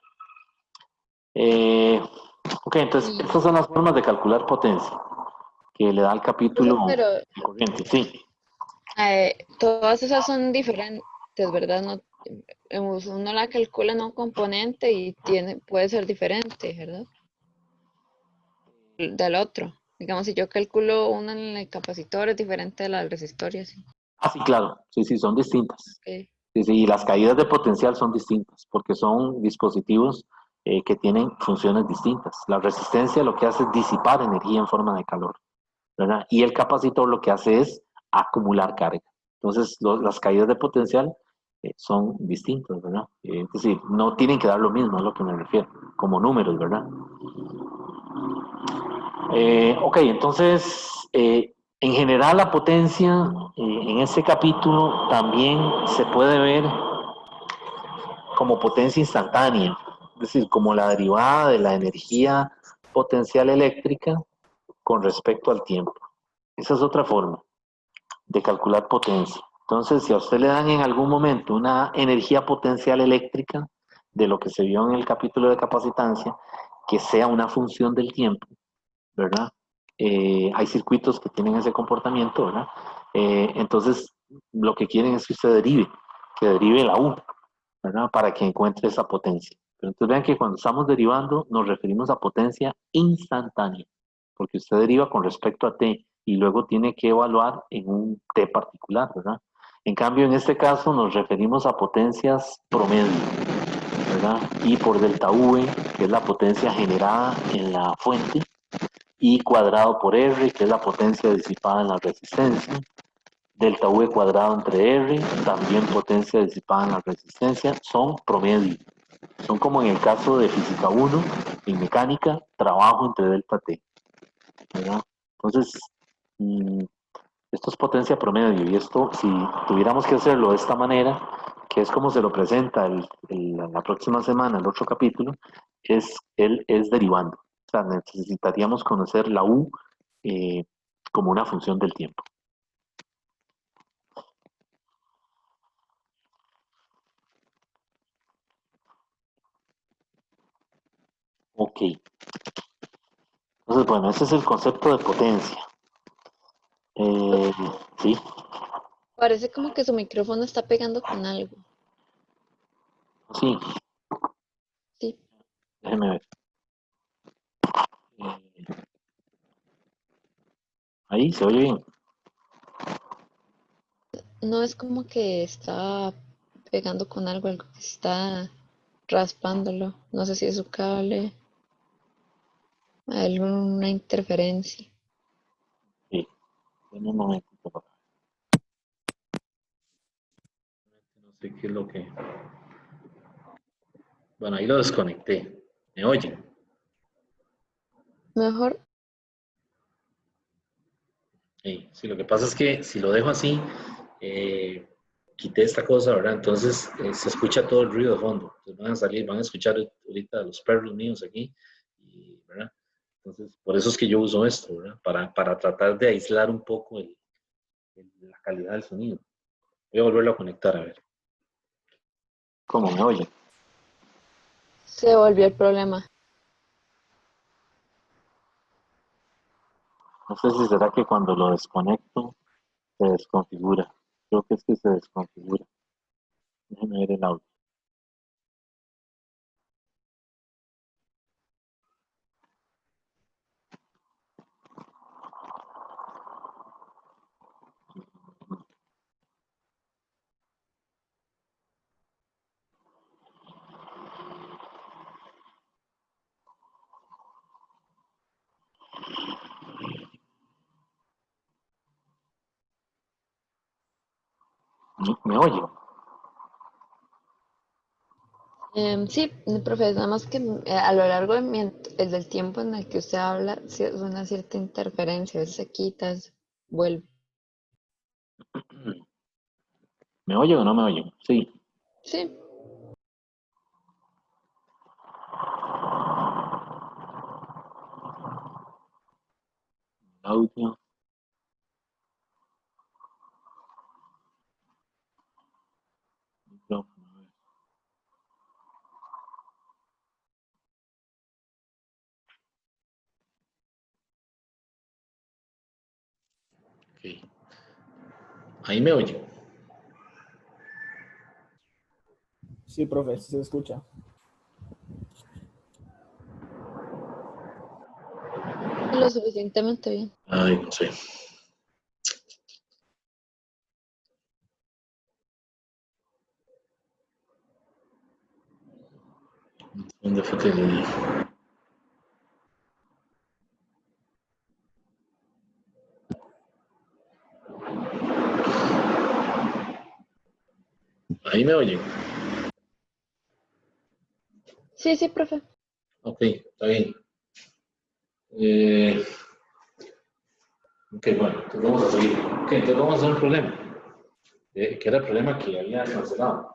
Ok, entonces Y estas son las formas de calcular potencia que le da el capítulo pero de corriente. Sí, todas esas son diferentes, ¿verdad? No, uno la calcula en un componente y puede ser diferente, ¿verdad? Del otro. Digamos, si yo calculo una en el capacitor es diferente de la del resistor y así. sí, claro, sí, sí, son distintas. Ok. Sí, sí, y las caídas de potencial son distintas porque son dispositivos que tienen funciones distintas. La resistencia lo que hace es disipar energía en forma de calor, ¿verdad? Y el capacitor lo que hace es acumular carga. Entonces, las caídas de potencial son distintas, ¿verdad? Es decir, no tienen que dar lo mismo, es lo que me refiero, como números, ¿verdad? Ok, entonces, en general la potencia en este capítulo también se puede ver como potencia instantánea, es decir, como la derivada de la energía potencial eléctrica con respecto al tiempo. Esa es otra forma de calcular potencia. Entonces, si a usted le dan en algún momento una energía potencial eléctrica de lo que se vio en el capítulo de capacitancia, que sea una función del tiempo, ¿verdad? Hay circuitos que tienen ese comportamiento, ¿verdad? Entonces, lo que quieren es que usted que derive la U, ¿verdad? Para que encuentre esa potencia. Pero entonces vean que cuando estamos derivando nos referimos a potencia instantánea, porque usted deriva con respecto a t y luego tiene que evaluar en un t particular, ¿verdad? En cambio, en este caso nos referimos a potencias promedio, ¿verdad? Y por delta V, que es la potencia generada en la fuente, I cuadrado por R, que es la potencia disipada en la resistencia, delta V cuadrado entre R, también potencia disipada en la resistencia, son promedio. Son como en el caso de física 1, en mecánica, trabajo entre delta T, ¿verdad? Entonces, esto es potencia promedio y esto, si tuviéramos que hacerlo de esta manera, que es como se lo presenta la próxima semana, el otro capítulo, él es derivando. O sea, necesitaríamos conocer la U como una función del tiempo. Ok. Entonces, bueno, ese es el concepto de potencia. Eh, sí, Parece como que su micrófono está pegando con algo. sí, Sí. déjeme ver. Eh, ahí se oye bien. No es como que está pegando con algo, algo que está raspándolo. No sé si es su cable, alguna interferencia. Sí, en un momentito. No sé qué es lo que... Bueno, ahí lo desconecté. ¿Me oyen? Mejor, Sí, sí, lo que pasa es que si lo dejo así, quité esta cosa, ¿verdad? Entonces se escucha todo el ruido de fondo. Entonces van a salir, van a escuchar ahorita a los perros míos aquí, ¿verdad? Entonces, por eso es que yo uso esto, ¿verdad? Para tratar de aislar un poco la calidad del sonido. Voy a volverlo a conectar, a ver. ¿Cómo me oye? se volvió el problema. No sé si será que cuando lo desconecto se desconfigura. Creo que es que se desconfigura. Déjenme ver el audio. ¿Me oye? Sí, profe, nada más que a lo largo del tiempo en el que usted habla, sí es una cierta interferencia, a veces se quita, vuelve. ¿Me oye o no me oye? Sí. Sí, Audio. Ahí me oye. Sí, profe, sí se escucha. Lo suficientemente bien. Ay, no sé. ¿Dónde fue que le di? Ahí me oye. Sí, sí, profe. Ok, está bien. Ok, bueno, entonces vamos a seguir. Ok, entonces vamos a hacer un problema. Que era el problema que había cancelado.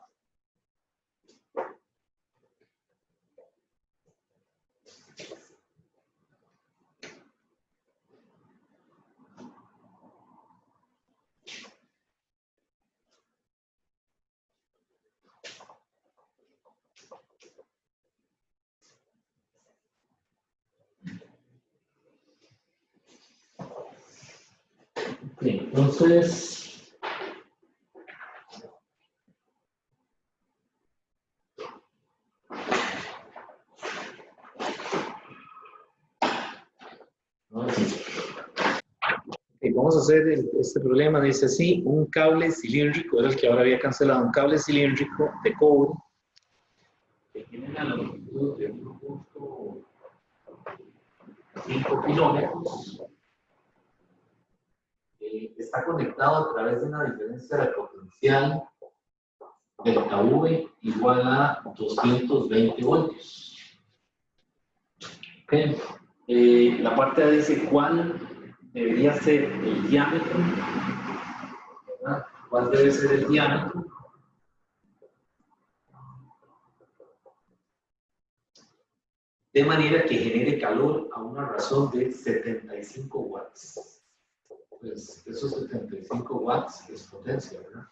Ok, entonces, ok, vamos a hacer este problema. Dice así, un cable cilíndrico, era el que ahora había cancelado, un cable cilíndrico de cobre que tiene una longitud de 1.5 kilómetros. Está conectado a través de una diferencia de potencial delta V igual a 220 voltios. Okay. La parte A dice cuál debería ser el diámetro, ¿verdad? ¿Cuál debe ser el diámetro? De manera que genere calor a una razón de 75 watts. Pues esos 75 watts es potencia, ¿verdad?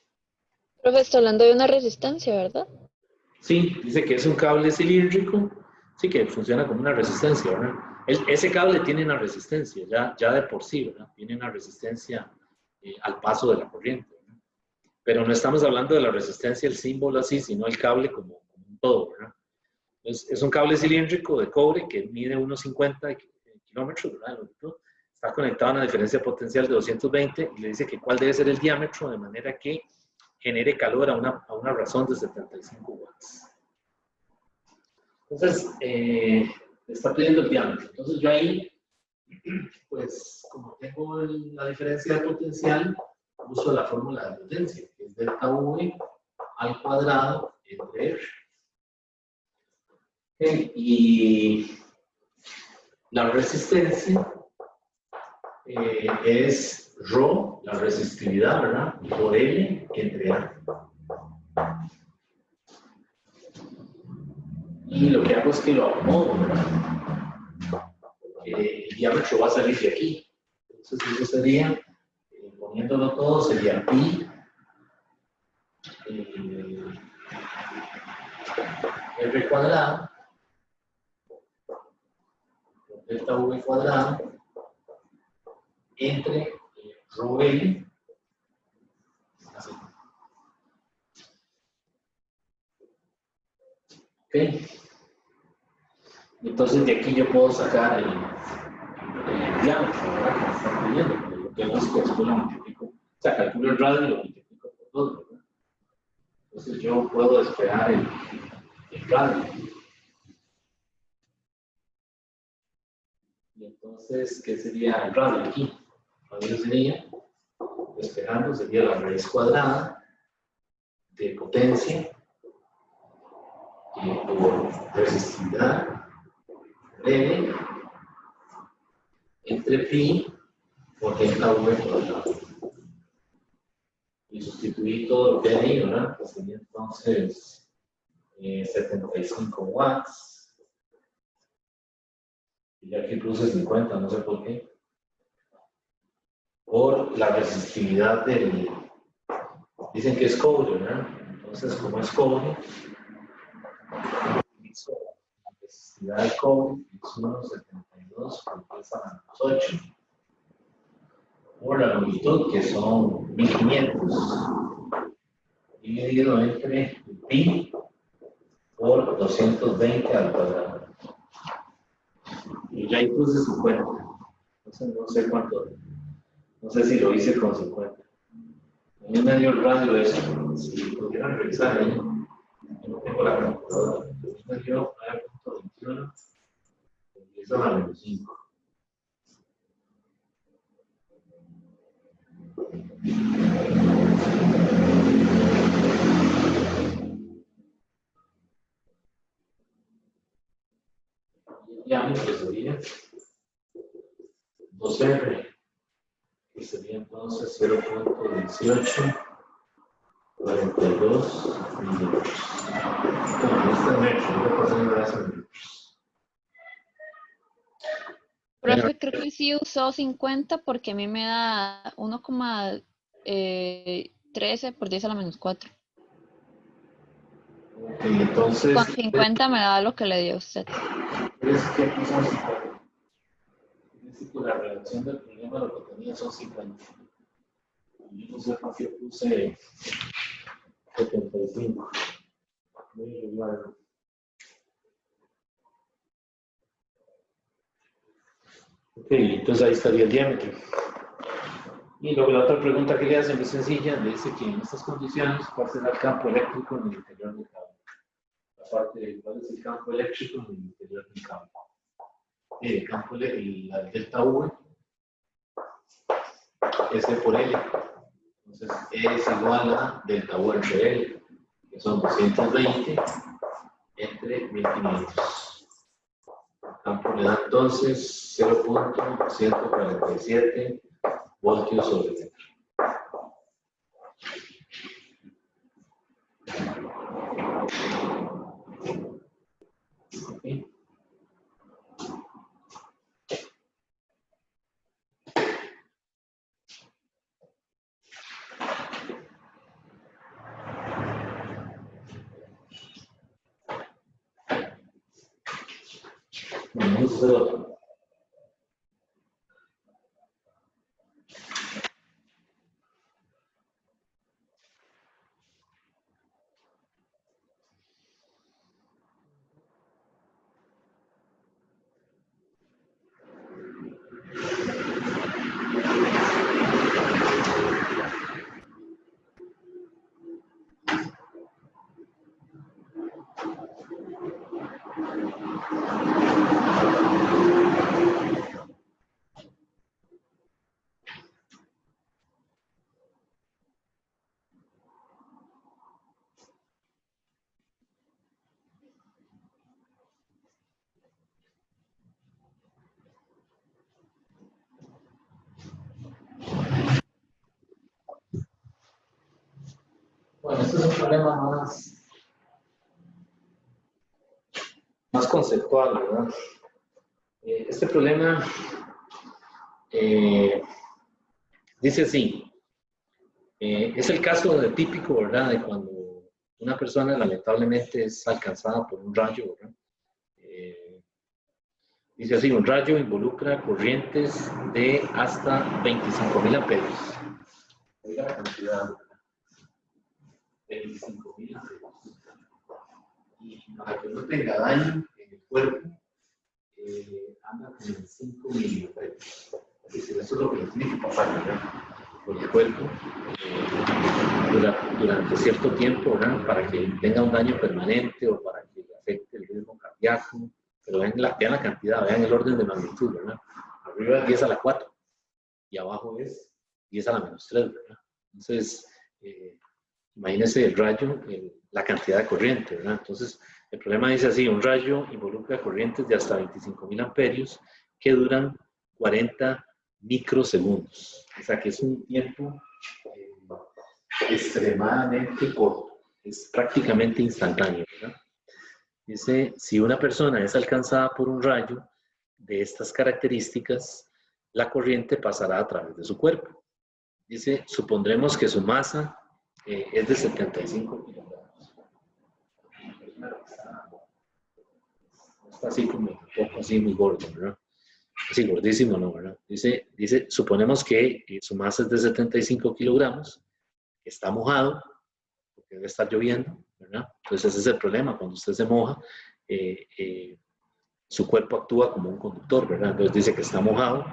Profe, está hablando de una resistencia, ¿verdad? Sí, dice que es un cable cilíndrico, sí que funciona como una resistencia, ¿verdad? Ese cable tiene una resistencia, ya de por sí, ¿verdad? Tiene una resistencia al paso de la corriente, ¿verdad? Pero no estamos hablando de la resistencia, el símbolo así, sino el cable como un todo, ¿verdad? Es un cable cilíndrico de cobre que mide unos 50 kilómetros, ¿verdad? De longitud. Está conectado a una diferencia potencial de 220 y le dice que cuál debe ser el diámetro de manera que genere calor a una razón de 75 watts. Entonces, está pidiendo el diámetro. Entonces, yo ahí, pues, como tengo la diferencia de potencial, uso la fórmula de potencia, que es delta V al cuadrado entre R. Okay. Y la resistencia es ρ, la resistividad, ¿verdad? Por L entre A. Y lo que hago es que lo acomodo, ¿verdad? El diámetro va a salir de aquí. Entonces, eso sería, poniéndolo todo, sería pi r cuadrado, delta v cuadrado, entre rho L, así. ¿Ok? Entonces, de aquí yo puedo sacar el diámetro, ¿verdad? Que me están pidiendo, pero lo que hago es que después lo multiplico, o sea, calculo el radio y lo multiplico por 2, ¿verdad? Entonces, yo puedo despejar el radio. Y entonces, ¿qué sería el radio aquí? El radio sería, despejando, sería la raíz cuadrada de potencia por resistividad L entre pi por delta V cuadrado. Y sustituir todo lo que hay ahí, ¿verdad? Pues sería entonces 75 watts. Y ya aquí puse 50, no sé por qué. Por la resistividad del. Dicen que es cobre, ¿verdad? Entonces, como es cobre, la resistividad del cobre es 1,72 por 10 a la menos 8. por la longitud, que son 1500, dividido entre pi por 220 al cuadrado. Y ya ahí puse 50. Entonces no sé cuánto, no sé si lo hice con 50. A mí me dio el radio de eso. Si pudieran revisar ahí, yo no tengo la calculadora. Me dio 9.21, empieza a menos 5. Diámetro sería 2R, que sería entonces 0.18, 42 minutos. Como este metro, voy a pasar gracias a metros. Profe, creo que sí usó 50 porque a mí me da 1,13 por 10 a la menos 4. Entonces, Con 50 me da lo que le dio usted. ¿crees que aquí son 50? Dice que la redacción del problema lo que tenía son 50. Yo no sé por qué puse 75. Muy irregular. Ok, entonces ahí estaría el diámetro. Y luego la otra pregunta que le hacen es sencilla, le dice que en estas condiciones, ¿cuál será el campo eléctrico en el interior del cable? Aparte de cuál es el campo eléctrico en el interior del cable. El campo la delta V, S por L. Entonces, E es igual a delta V entre L, que son 220 entre 1500. El campo le da entonces 0.147 voltios sobre metro. ¿Okay? Vamos a hacer otro. Bueno, este es un problema más conceptual, ¿verdad? Este problema dice así, es el caso típico, ¿verdad?, de cuando una persona lamentablemente es alcanzada por un rayo, ¿verdad? Dice así, un rayo involucra corrientes de hasta 25.000 amperios. Oiga la cantidad, 25.000 amperios. Y para que no tenga daño en el cuerpo, anda con 5 miliamperios. Es decir, eso es lo que le tiene que pasar, ¿verdad?, por el cuerpo durante cierto tiempo, ¿verdad?, para que tenga un daño permanente o para que le afecte el ritmo cardíaco. Pero vean la cantidad, vean el orden de magnitud, ¿verdad? Arriba es 10 a la 4 y abajo es 10 a la menos 3, ¿verdad? Entonces, imagínense el rayo, la cantidad de corriente, ¿verdad? Entonces, el problema dice así, un rayo involucra corrientes de hasta 25.000 amperios que duran 40 microsegundos. O sea que es un tiempo extremadamente corto, es prácticamente instantáneo, ¿verdad? Dice, si una persona es alcanzada por un rayo de estas características, la corriente pasará a través de su cuerpo. Dice, supondremos que su masa es de 75 kilogramos. Está así como un poco así muy gordo, ¿verdad? Sí, gordísimo, no, ¿verdad? Dice, suponemos que su masa es de 75 kilogramos, que está mojado, porque debe estar lloviendo, ¿verdad? Entonces ese es el problema, cuando usted se moja, su cuerpo actúa como un conductor, ¿verdad? Entonces dice que está mojado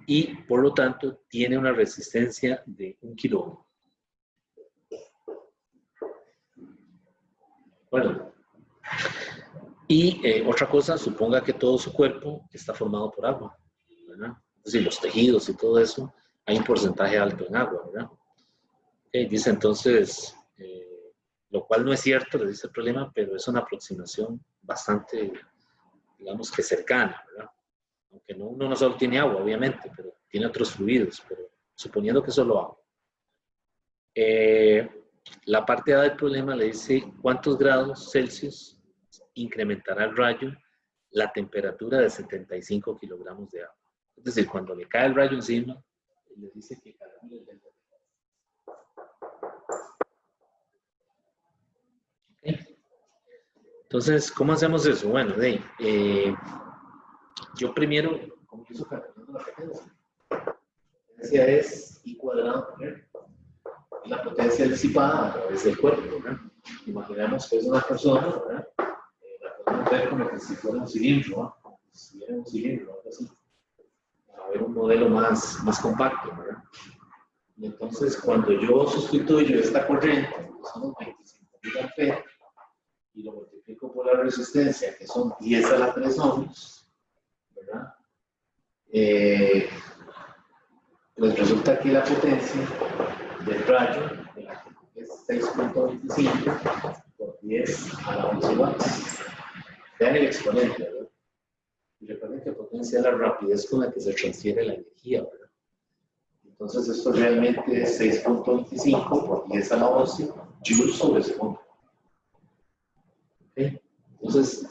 y por lo tanto tiene una resistencia de 1 kilo. Bueno, y otra cosa, suponga que todo su cuerpo está formado por agua, ¿verdad? Es decir, los tejidos y todo eso, hay un porcentaje alto en agua, ¿verdad? Okay, dice entonces, lo cual no es cierto, le dice el problema, pero es una aproximación bastante, digamos que cercana, ¿verdad? Aunque no, uno no solo tiene agua, obviamente, pero tiene otros fluidos, pero suponiendo que solo agua. La parte A del problema le dice cuántos grados Celsius incrementará el rayo la temperatura de 75 kilogramos de agua. Es decir, cuando le cae el rayo encima, le dice que calcule el delta. ¿Okay? Entonces, ¿cómo hacemos eso? Bueno, yo primero, ¿cómo empiezo calculando la potencia? La potencia es I cuadrado por R. La potencia disipada a través del cuerpo, ¿verdad? Imaginemos que es una persona, ¿verdad? La podemos ver como que si fuera un cilindro, ¿no? Como si fuera un cilindro, algo así. A ver un modelo más compacto, ¿verdad? Y entonces, cuando yo sustituyo esta corriente, que son los 25.000 amperes, y lo multiplico por la resistencia, que son 10 a la 3 ohms, ¿verdad? Pues resulta que la potencia del rayo es 6.25 por 10 a la 11 watts. Vean el exponente, ¿verdad? Y recuerden que potencia es la rapidez con la que se transfiere la energía, ¿verdad? Entonces esto realmente es 6.25 por 10 a la 11 joules sobre segundo. ¿Okay? Entonces,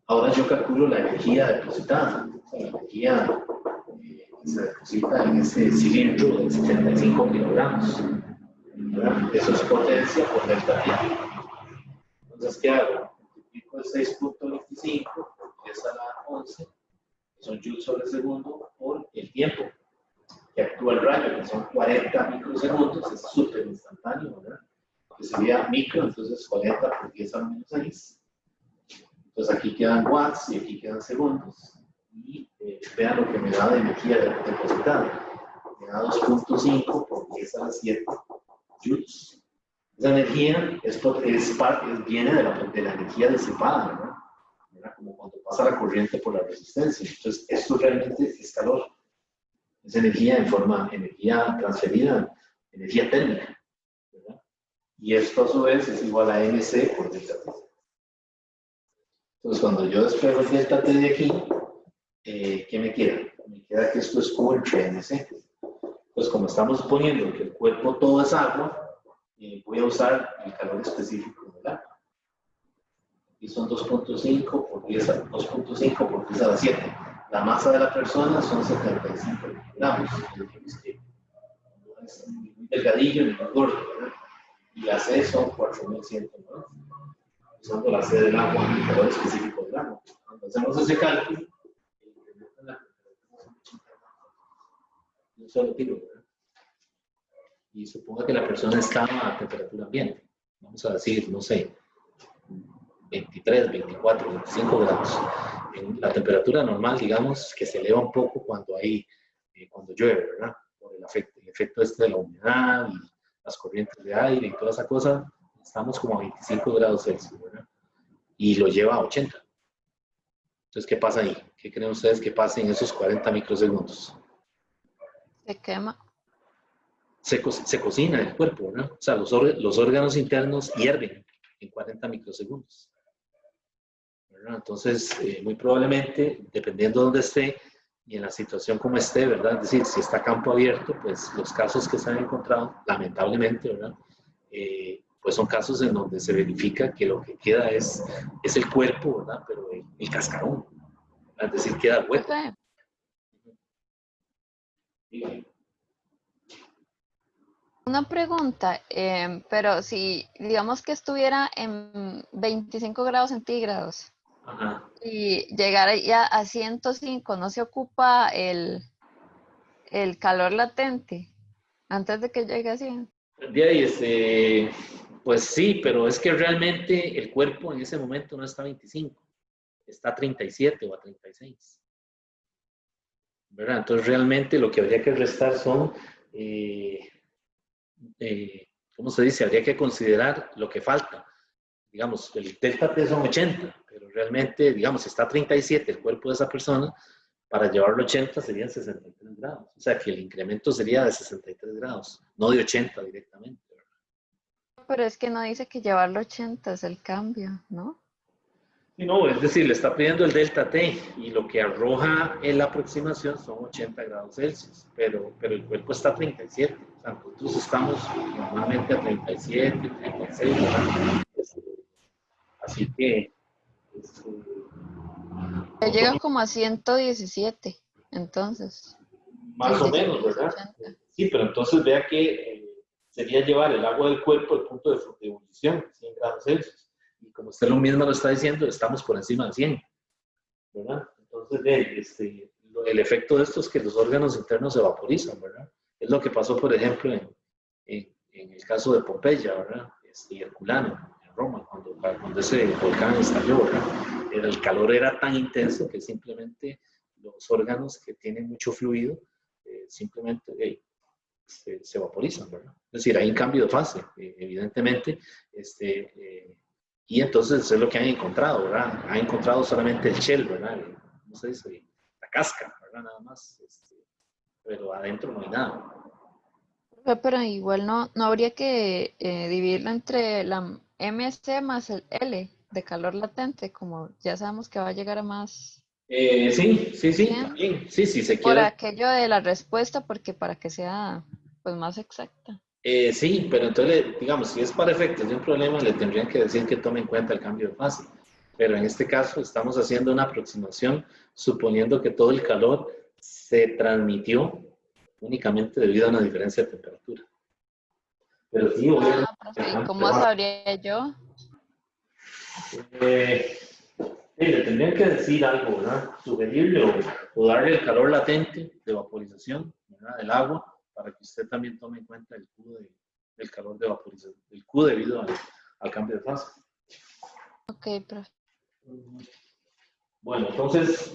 ahora yo calculo la energía depositada, o sea, la energía que se deposita en ese cilindro de 75 kilogramos. ¿Verdad? Eso es potencia por delta T. Entonces, ¿qué hago? Multiplico el 6.25 por 10 a la 11, que son joules sobre segundo, por el tiempo que actúa el rayo, que son 40 microsegundos, es súper instantáneo, ¿verdad? Que sería micro, entonces 40 por 10 a la menos 6. Entonces aquí quedan watts y aquí quedan segundos. Y vean lo que me da de energía depositada. Me da 2.5 por 10 a la 7 joules. Esa energía viene de la energía disipada, ¿verdad? ¿Verdad? Como cuando pasa la corriente por la resistencia. Entonces, esto realmente es calor. Es energía en forma, energía transferida, energía térmica, ¿verdad? Y esto a su vez es igual a MC por delta T. Entonces, cuando yo despego el delta T de aquí, ¿qué me queda? Me queda que esto es Q entre MC. Pues como estamos suponiendo que el cuerpo todo es agua, voy a usar el calor específico del agua. Y son 2.5 por 10 a la 7. La masa de la persona son 75 gramos. No es muy delgadillo ni muy gordo, ¿verdad? Y la C son 4.100, ¿no? Usando la C del agua, el calor específico del agua. Cuando hacemos ese cálculo, un solo tiro, ¿verdad? Y suponga que la persona estaba a temperatura ambiente. Vamos a decir, no sé, 23, 24, 25 grados. En la temperatura normal, digamos, que se eleva un poco cuando llueve, ¿verdad? Por el efecto este de la humedad y las corrientes de aire y toda esa cosa, estamos como a 25 grados Celsius, ¿verdad? Y lo lleva a 80. Entonces, ¿qué pasa ahí? ¿Qué creen ustedes que pasa en esos 40 microsegundos? Se quema. Se cocina el cuerpo, ¿no? O sea, los órganos internos hierven en 40 microsegundos. ¿Verdad? Entonces, muy probablemente, dependiendo de dónde esté y en la situación como esté, ¿verdad? Es decir, si está a campo abierto, pues los casos que se han encontrado, lamentablemente, ¿verdad? Pues son casos en donde se verifica que lo que queda es el cuerpo, ¿verdad? Pero el cascarón, ¿verdad? Es decir, queda hueco. Profe, una pregunta, pero si digamos que estuviera en 25 grados centígrados Ajá. Y llegar ahí a 105, ¿no se ocupa el calor latente antes de que llegue a 100? De ahí, pues sí, pero es que realmente el cuerpo en ese momento no está a 25, está a 37 o a 36. ¿Verdad? Entonces realmente lo que habría que restar son, ¿cómo se dice? Habría que considerar lo que falta. Digamos, el delta T son 80, pero realmente, digamos, si está a 37 el cuerpo de esa persona, para llevarlo a 80 serían 63 grados. O sea que el incremento sería de 63 grados, no de 80 directamente. Pero es que no dice que llevarlo 80 es el cambio, ¿no? Sí, no, es decir, le está pidiendo el delta T y lo que arroja en la aproximación son 80 grados Celsius, pero el cuerpo está a 37. O sea, nosotros estamos normalmente a 37, 36, ¿verdad? Así que... Ya llega como a 117, entonces. Más o menos, ¿verdad? Sí, pero entonces vea que sería llevar el agua del cuerpo al punto de ebullición, 100 grados Celsius. Y como usted lo mismo lo está diciendo, estamos por encima de 100, ¿verdad? Entonces, el efecto de esto es que los órganos internos se vaporizan, ¿verdad? Es lo que pasó, por ejemplo, en el caso de Pompeya, ¿verdad? Y Herculano, en Roma, cuando ese volcán estalló, ¿verdad? El calor era tan intenso que simplemente los órganos que tienen mucho fluido simplemente se vaporizan, ¿verdad? Es decir, hay un cambio de fase, evidentemente, y entonces es lo que han encontrado, ¿verdad? Han encontrado solamente el shell, ¿verdad? ¿Cómo se dice? La cáscara, ¿verdad? Nada más, pero adentro no hay nada. Pero igual no habría que dividirlo entre la MC más el L de calor latente, como ya sabemos que va a llegar a más Sí, bien, también. Sí, se por quiere. aquello de la respuesta, porque para que sea pues más exacta. Sí, pero entonces, digamos, si es para efectos de un problema, le tendrían que decir que tome en cuenta el cambio de fase. Pero en este caso estamos haciendo una aproximación suponiendo que todo el calor se transmitió únicamente debido a una diferencia de temperatura. Pero sí, obviamente. ¿Y cómo sabría yo? Le tendrían que decir algo, ¿verdad? Sugerirle o darle el calor latente de vaporización, ¿verdad? Del agua, para que usted también tome en cuenta el Q del calor de vaporización, el Q debido al cambio de fase. Ok, profe. Bueno, entonces,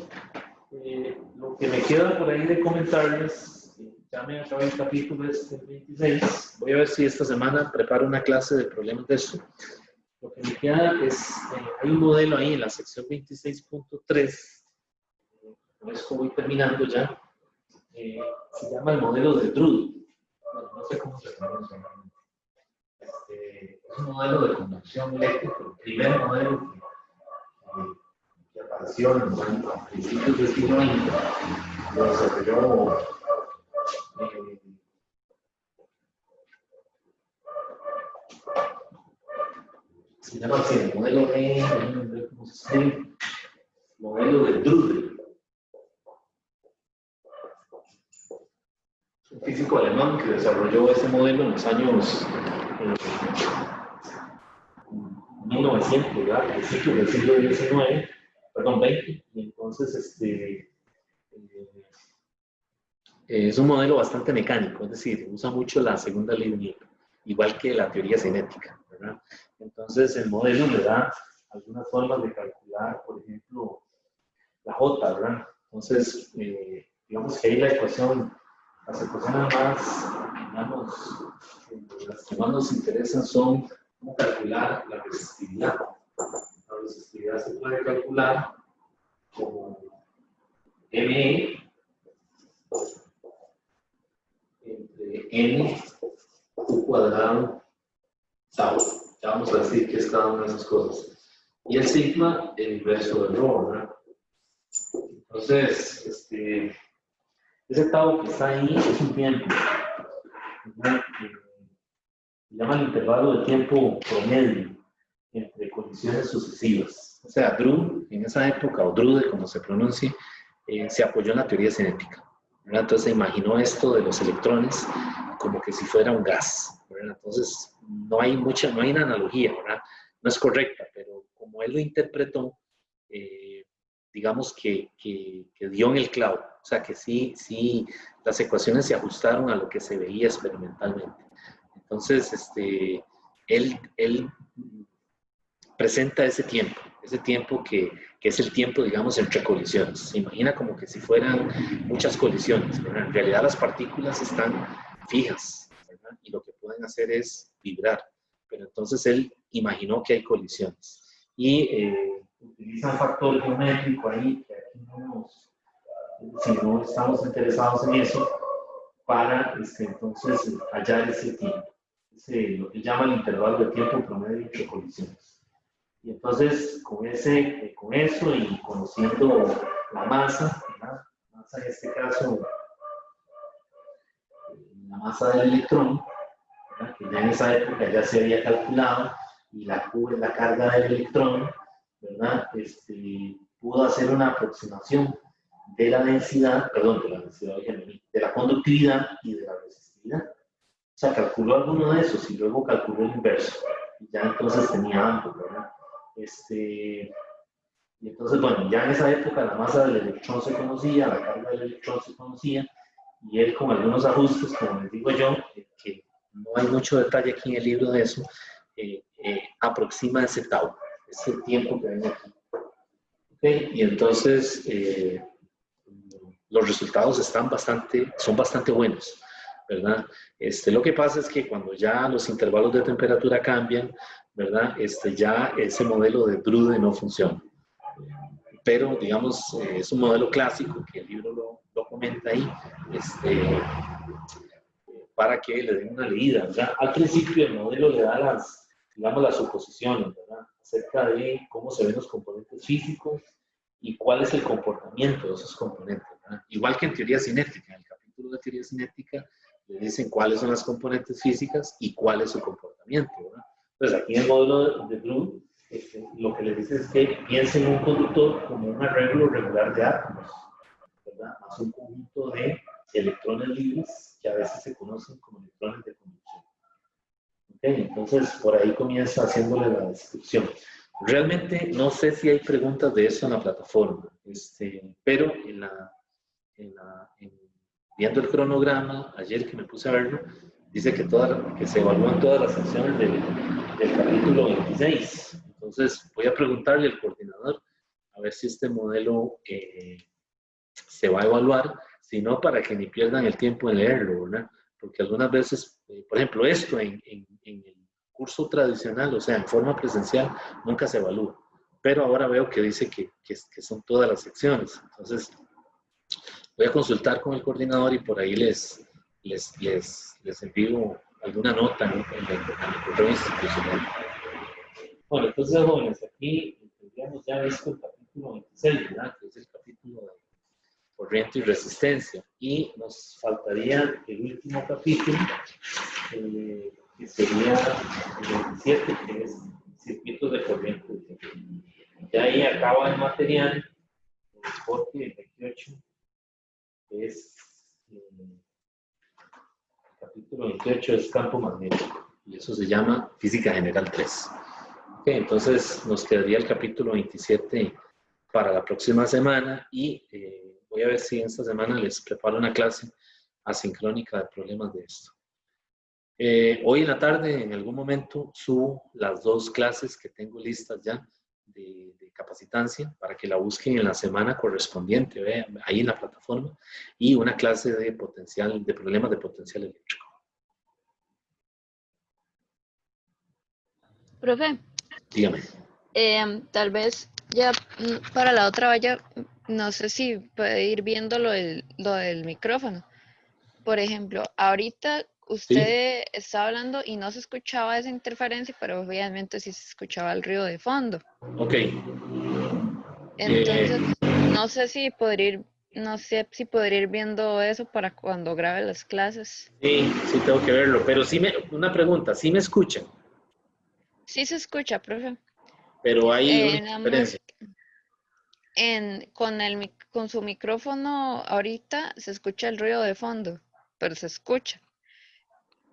lo que me queda por ahí de comentarles, ya me acabé el capítulo 26, voy a ver si esta semana preparo una clase de problemas de eso. Lo que me queda es, hay un modelo ahí en la sección 26.3, con esto voy terminando ya, se llama el modelo de Drude. Bueno, no sé cómo se pronuncia realmente. Es un modelo de conducción eléctrica, el primer modelo que apareció a principios del siglo XX, lo desarrolló se llama así, el modelo modelo de Drude. Un físico alemán que desarrolló ese modelo en los años 1900, ¿verdad? Principios del siglo XIX, perdón, 20. Y entonces, es un modelo bastante mecánico, es decir, usa mucho la segunda ley de Newton, igual que la teoría cinética, ¿verdad? Entonces, el modelo le da algunas formas de calcular, por ejemplo, la J, ¿verdad? Entonces, digamos que ahí la ecuación, las ecuaciones más, digamos, las que más nos interesan son cómo calcular la resistividad. La resistividad se puede calcular como ME entre N Q cuadrado tau. Ya vamos a decir qué es cada una de esas cosas. Y el sigma, el inverso del rho, ¿verdad? Entonces, ese tau que está ahí es un tiempo. Se llama el intervalo de tiempo promedio entre colisiones sucesivas. O sea, Drude, en esa época, o Drude, como se pronuncie, se apoyó en la teoría cinética, ¿verdad? Entonces se imaginó esto de los electrones como que si fuera un gas, ¿verdad? Entonces no hay una analogía, ¿verdad? No es correcta, pero como él lo interpretó, digamos que dio en el clavo. O sea, que sí, las ecuaciones se ajustaron a lo que se veía experimentalmente. Entonces, él presenta ese tiempo que es el tiempo, digamos, entre colisiones. Se imagina como que si fueran muchas colisiones, ¿verdad? En realidad las partículas están fijas, ¿verdad? Y lo que pueden hacer es vibrar. Pero entonces él imaginó que hay colisiones. Y utiliza un factor geométrico ahí, que aquí si no estamos interesados en eso, para entonces hallar ese tiempo. Lo que llama el intervalo de tiempo promedio entre colisiones. Y entonces, con eso y conociendo la masa, ¿verdad? La masa en este caso, la masa del electrón, ¿verdad? Que ya en esa época ya se había calculado, y la Q es la carga del electrón, ¿verdad? Pudo hacer una aproximación de la densidad, perdón, de la conductividad y de la resistividad. O sea, calculó alguno de esos y luego calculó el inverso. Y ya entonces tenía ambos, ¿verdad? Y entonces, bueno, ya en esa época la masa del electrón se conocía, la carga del electrón se conocía, y él con algunos ajustes, como les digo yo, que no hay mucho detalle aquí en el libro de eso, aproxima ese tau, ese tiempo que ven aquí. ¿Okay? Y entonces, los resultados son bastante buenos, ¿verdad? Lo que pasa es que cuando ya los intervalos de temperatura cambian, ¿verdad? Ya ese modelo de Drude no funciona. Pero, digamos, es un modelo clásico que el libro lo comenta ahí, para que le den una leída, ¿verdad? Al principio el modelo le da las suposiciones, ¿verdad? Acerca de cómo se ven los componentes físicos y cuál es el comportamiento de esos componentes, ¿verdad? Igual que en teoría cinética, en el capítulo de teoría cinética le dicen cuáles son las componentes físicas y cuál es su comportamiento, ¿verdad? Entonces aquí en el modelo de Drude, lo que les dice es que piensen en un conductor como un arreglo regular de átomos, ¿verdad? Más un conjunto de electrones libres que a veces se conocen como electrones de conducción. ¿Okay? Entonces, por ahí comienza haciéndole la descripción. Realmente no sé si hay preguntas de eso en la plataforma, pero viendo el cronograma, ayer que me puse a verlo, dice que se evalúan todas las secciones del capítulo 26. Entonces, voy a preguntarle al coordinador a ver si este modelo se va a evaluar, si no, para que ni pierdan el tiempo en leerlo, ¿verdad? Porque algunas veces, por ejemplo, esto en el curso tradicional, o sea, en forma presencial, nunca se evalúa. Pero ahora veo que dice que son todas las secciones. Entonces, voy a consultar con el coordinador y por ahí les envío alguna nota en el correo institucional. Bueno, entonces, jóvenes, aquí tendríamos ya visto el capítulo 26, ¿verdad? Que es el capítulo de corriente y resistencia. Y nos faltaría el último capítulo, que sería el 27, que es circuitos de corriente. Ya ahí acaba el material, porque el 28 es el capítulo 28 es campo magnético, y eso se llama Física General 3. Okay, entonces nos quedaría el capítulo 27 para la próxima semana, y voy a ver si esta semana les preparo una clase asincrónica de problemas de esto. Hoy en la tarde, en algún momento, subo las 2 clases que tengo listas ya de capacitancia para que la busquen en la semana correspondiente, vean, ahí en la plataforma, y una clase de problemas de potencial eléctrico. Profe, Dígame. tal vez ya para la otra vaya, no sé si puede ir viendo lo del micrófono. Por ejemplo, ahorita usted estaba hablando y no se escuchaba esa interferencia, pero obviamente sí se escuchaba el ruido de fondo. Ok. Entonces, no sé si podría ir viendo eso para cuando grabe las clases. Sí tengo que verlo, pero una pregunta, ¿sí me escuchan? Sí se escucha, profe. Pero hay una Nada diferencia. más con su micrófono ahorita se escucha el ruido de fondo, pero se escucha.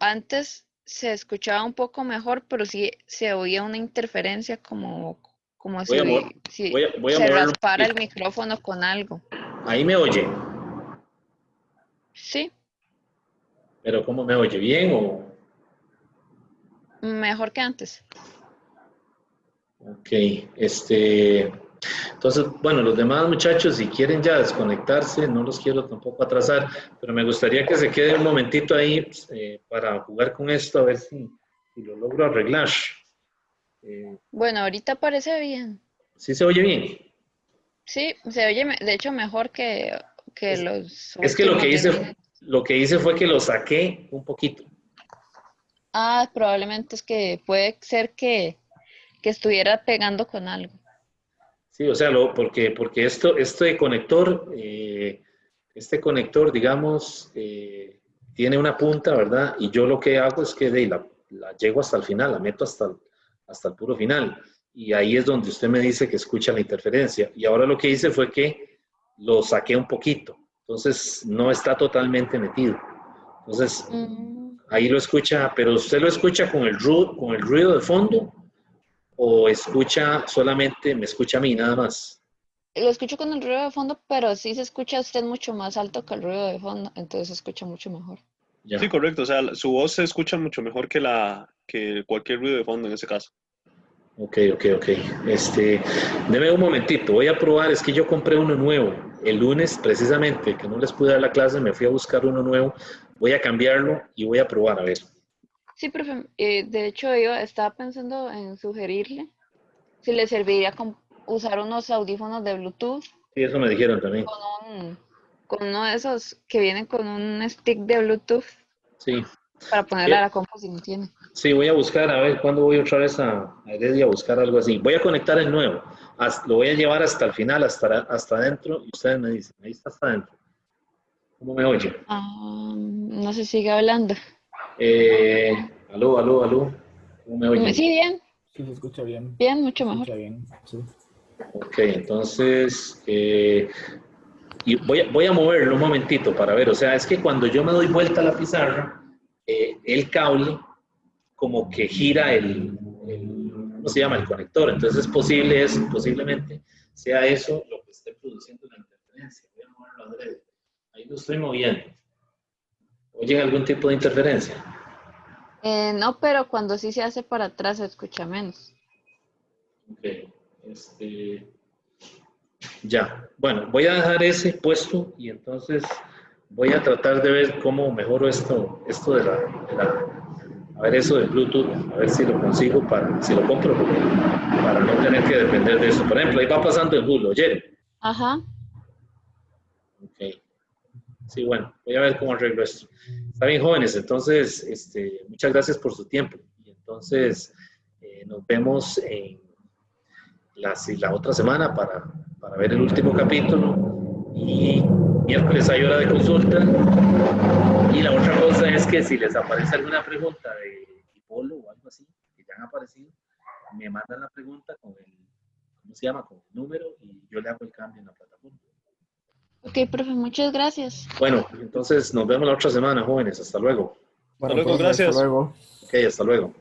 Antes se escuchaba un poco mejor, pero sí se oía una interferencia como como Voy a mo- si voy a se moverlo un raspara el poquito. micrófono con algo. Ahí me oye, Sí, pero ¿cómo me oye? ¿Bien o...? mejor que antes. Ok, entonces, bueno, los demás muchachos, si quieren ya desconectarse, no los quiero tampoco atrasar, pero me gustaría que se quede un momentito ahí pues, para jugar con esto, a ver si lo logro arreglar. Bueno, ahorita parece bien. ¿Sí se oye bien? Sí, se oye, de hecho, mejor que Es, los es que últimos 10 minutos. lo que hice fue que lo saqué un poquito. Ah, probablemente es que puede ser que estuviera pegando con algo. Sí, o sea, porque este conector, digamos, tiene una punta, ¿verdad? Y yo lo que hago es que la llego hasta el final, la meto hasta el puro final. Y ahí es donde usted me dice que escucha la interferencia. Y ahora lo que hice fue que lo saqué un poquito. Entonces, no está totalmente metido. Entonces, Mm, ahí lo escucha, pero usted lo escucha con el ruido de fondo o escucha solamente, me escucha a mí nada más. lo escucho con el ruido de fondo, pero sí se escucha a usted mucho más alto que el ruido de fondo, entonces se escucha mucho mejor. Ya. Sí, correcto. O sea, su voz se escucha mucho mejor que cualquier ruido de fondo en ese caso. Ok. Deme un momentito, voy a probar, es que yo compré uno nuevo. El lunes, precisamente, que no les pude dar la clase, me fui a buscar uno nuevo. Voy a cambiarlo y voy a probar, a ver. Sí, profe, de hecho yo estaba pensando en sugerirle si le serviría usar unos audífonos de Bluetooth Sí, eso me dijeron también. con uno de esos que vienen con un stick de Bluetooth Sí. para ponerle a Eh, la compu si no tiene. Sí, voy a buscar, a ver cuándo voy otra vez a Heredia a buscar algo así. Voy a conectar el nuevo. Lo voy a llevar hasta el final, hasta adentro, y ustedes me dicen, ahí está hasta adentro. ¿Cómo me oye? No se sigue hablando. Aló. ¿Cómo me oyen? Sí, bien, Sí, se escucha bien. bien, Se mucho mejor. escucha bien, sí. Ok, entonces, y voy a moverlo un momentito para ver. O sea, es que cuando yo me doy vuelta a la pizarra, el cable como que gira ¿cómo se llama? El conector. Entonces posiblemente sea eso lo que esté produciendo la interferencia. Voy a moverlo adrede. Ahí lo estoy moviendo. ¿Oyen algún tipo de interferencia? No, pero cuando sí se hace para atrás se escucha menos. Ok, ya. Bueno, voy a dejar ese puesto y entonces voy a tratar de ver cómo mejoro esto a ver eso de Bluetooth, a ver si lo consigo si lo compro, para no tener que depender de eso. Por ejemplo, ahí va pasando el Hulu, ¿oyeron? Ajá. Ok. Sí, bueno, voy a ver cómo arreglo esto. Está bien, jóvenes, entonces, muchas gracias por su tiempo. Y entonces, nos vemos en la otra semana para ver el último capítulo. Y miércoles hay hora de consulta. Y la otra cosa es que si les aparece alguna pregunta de Polo o algo así, que ya han aparecido, me mandan la pregunta ¿cómo se llama? Con el número y yo le hago el cambio en la plataforma. Ok, profe, muchas gracias. Bueno, entonces nos vemos la otra semana, jóvenes. Hasta luego. Hasta Bueno, luego, profe, hasta gracias. luego. Ok, hasta luego.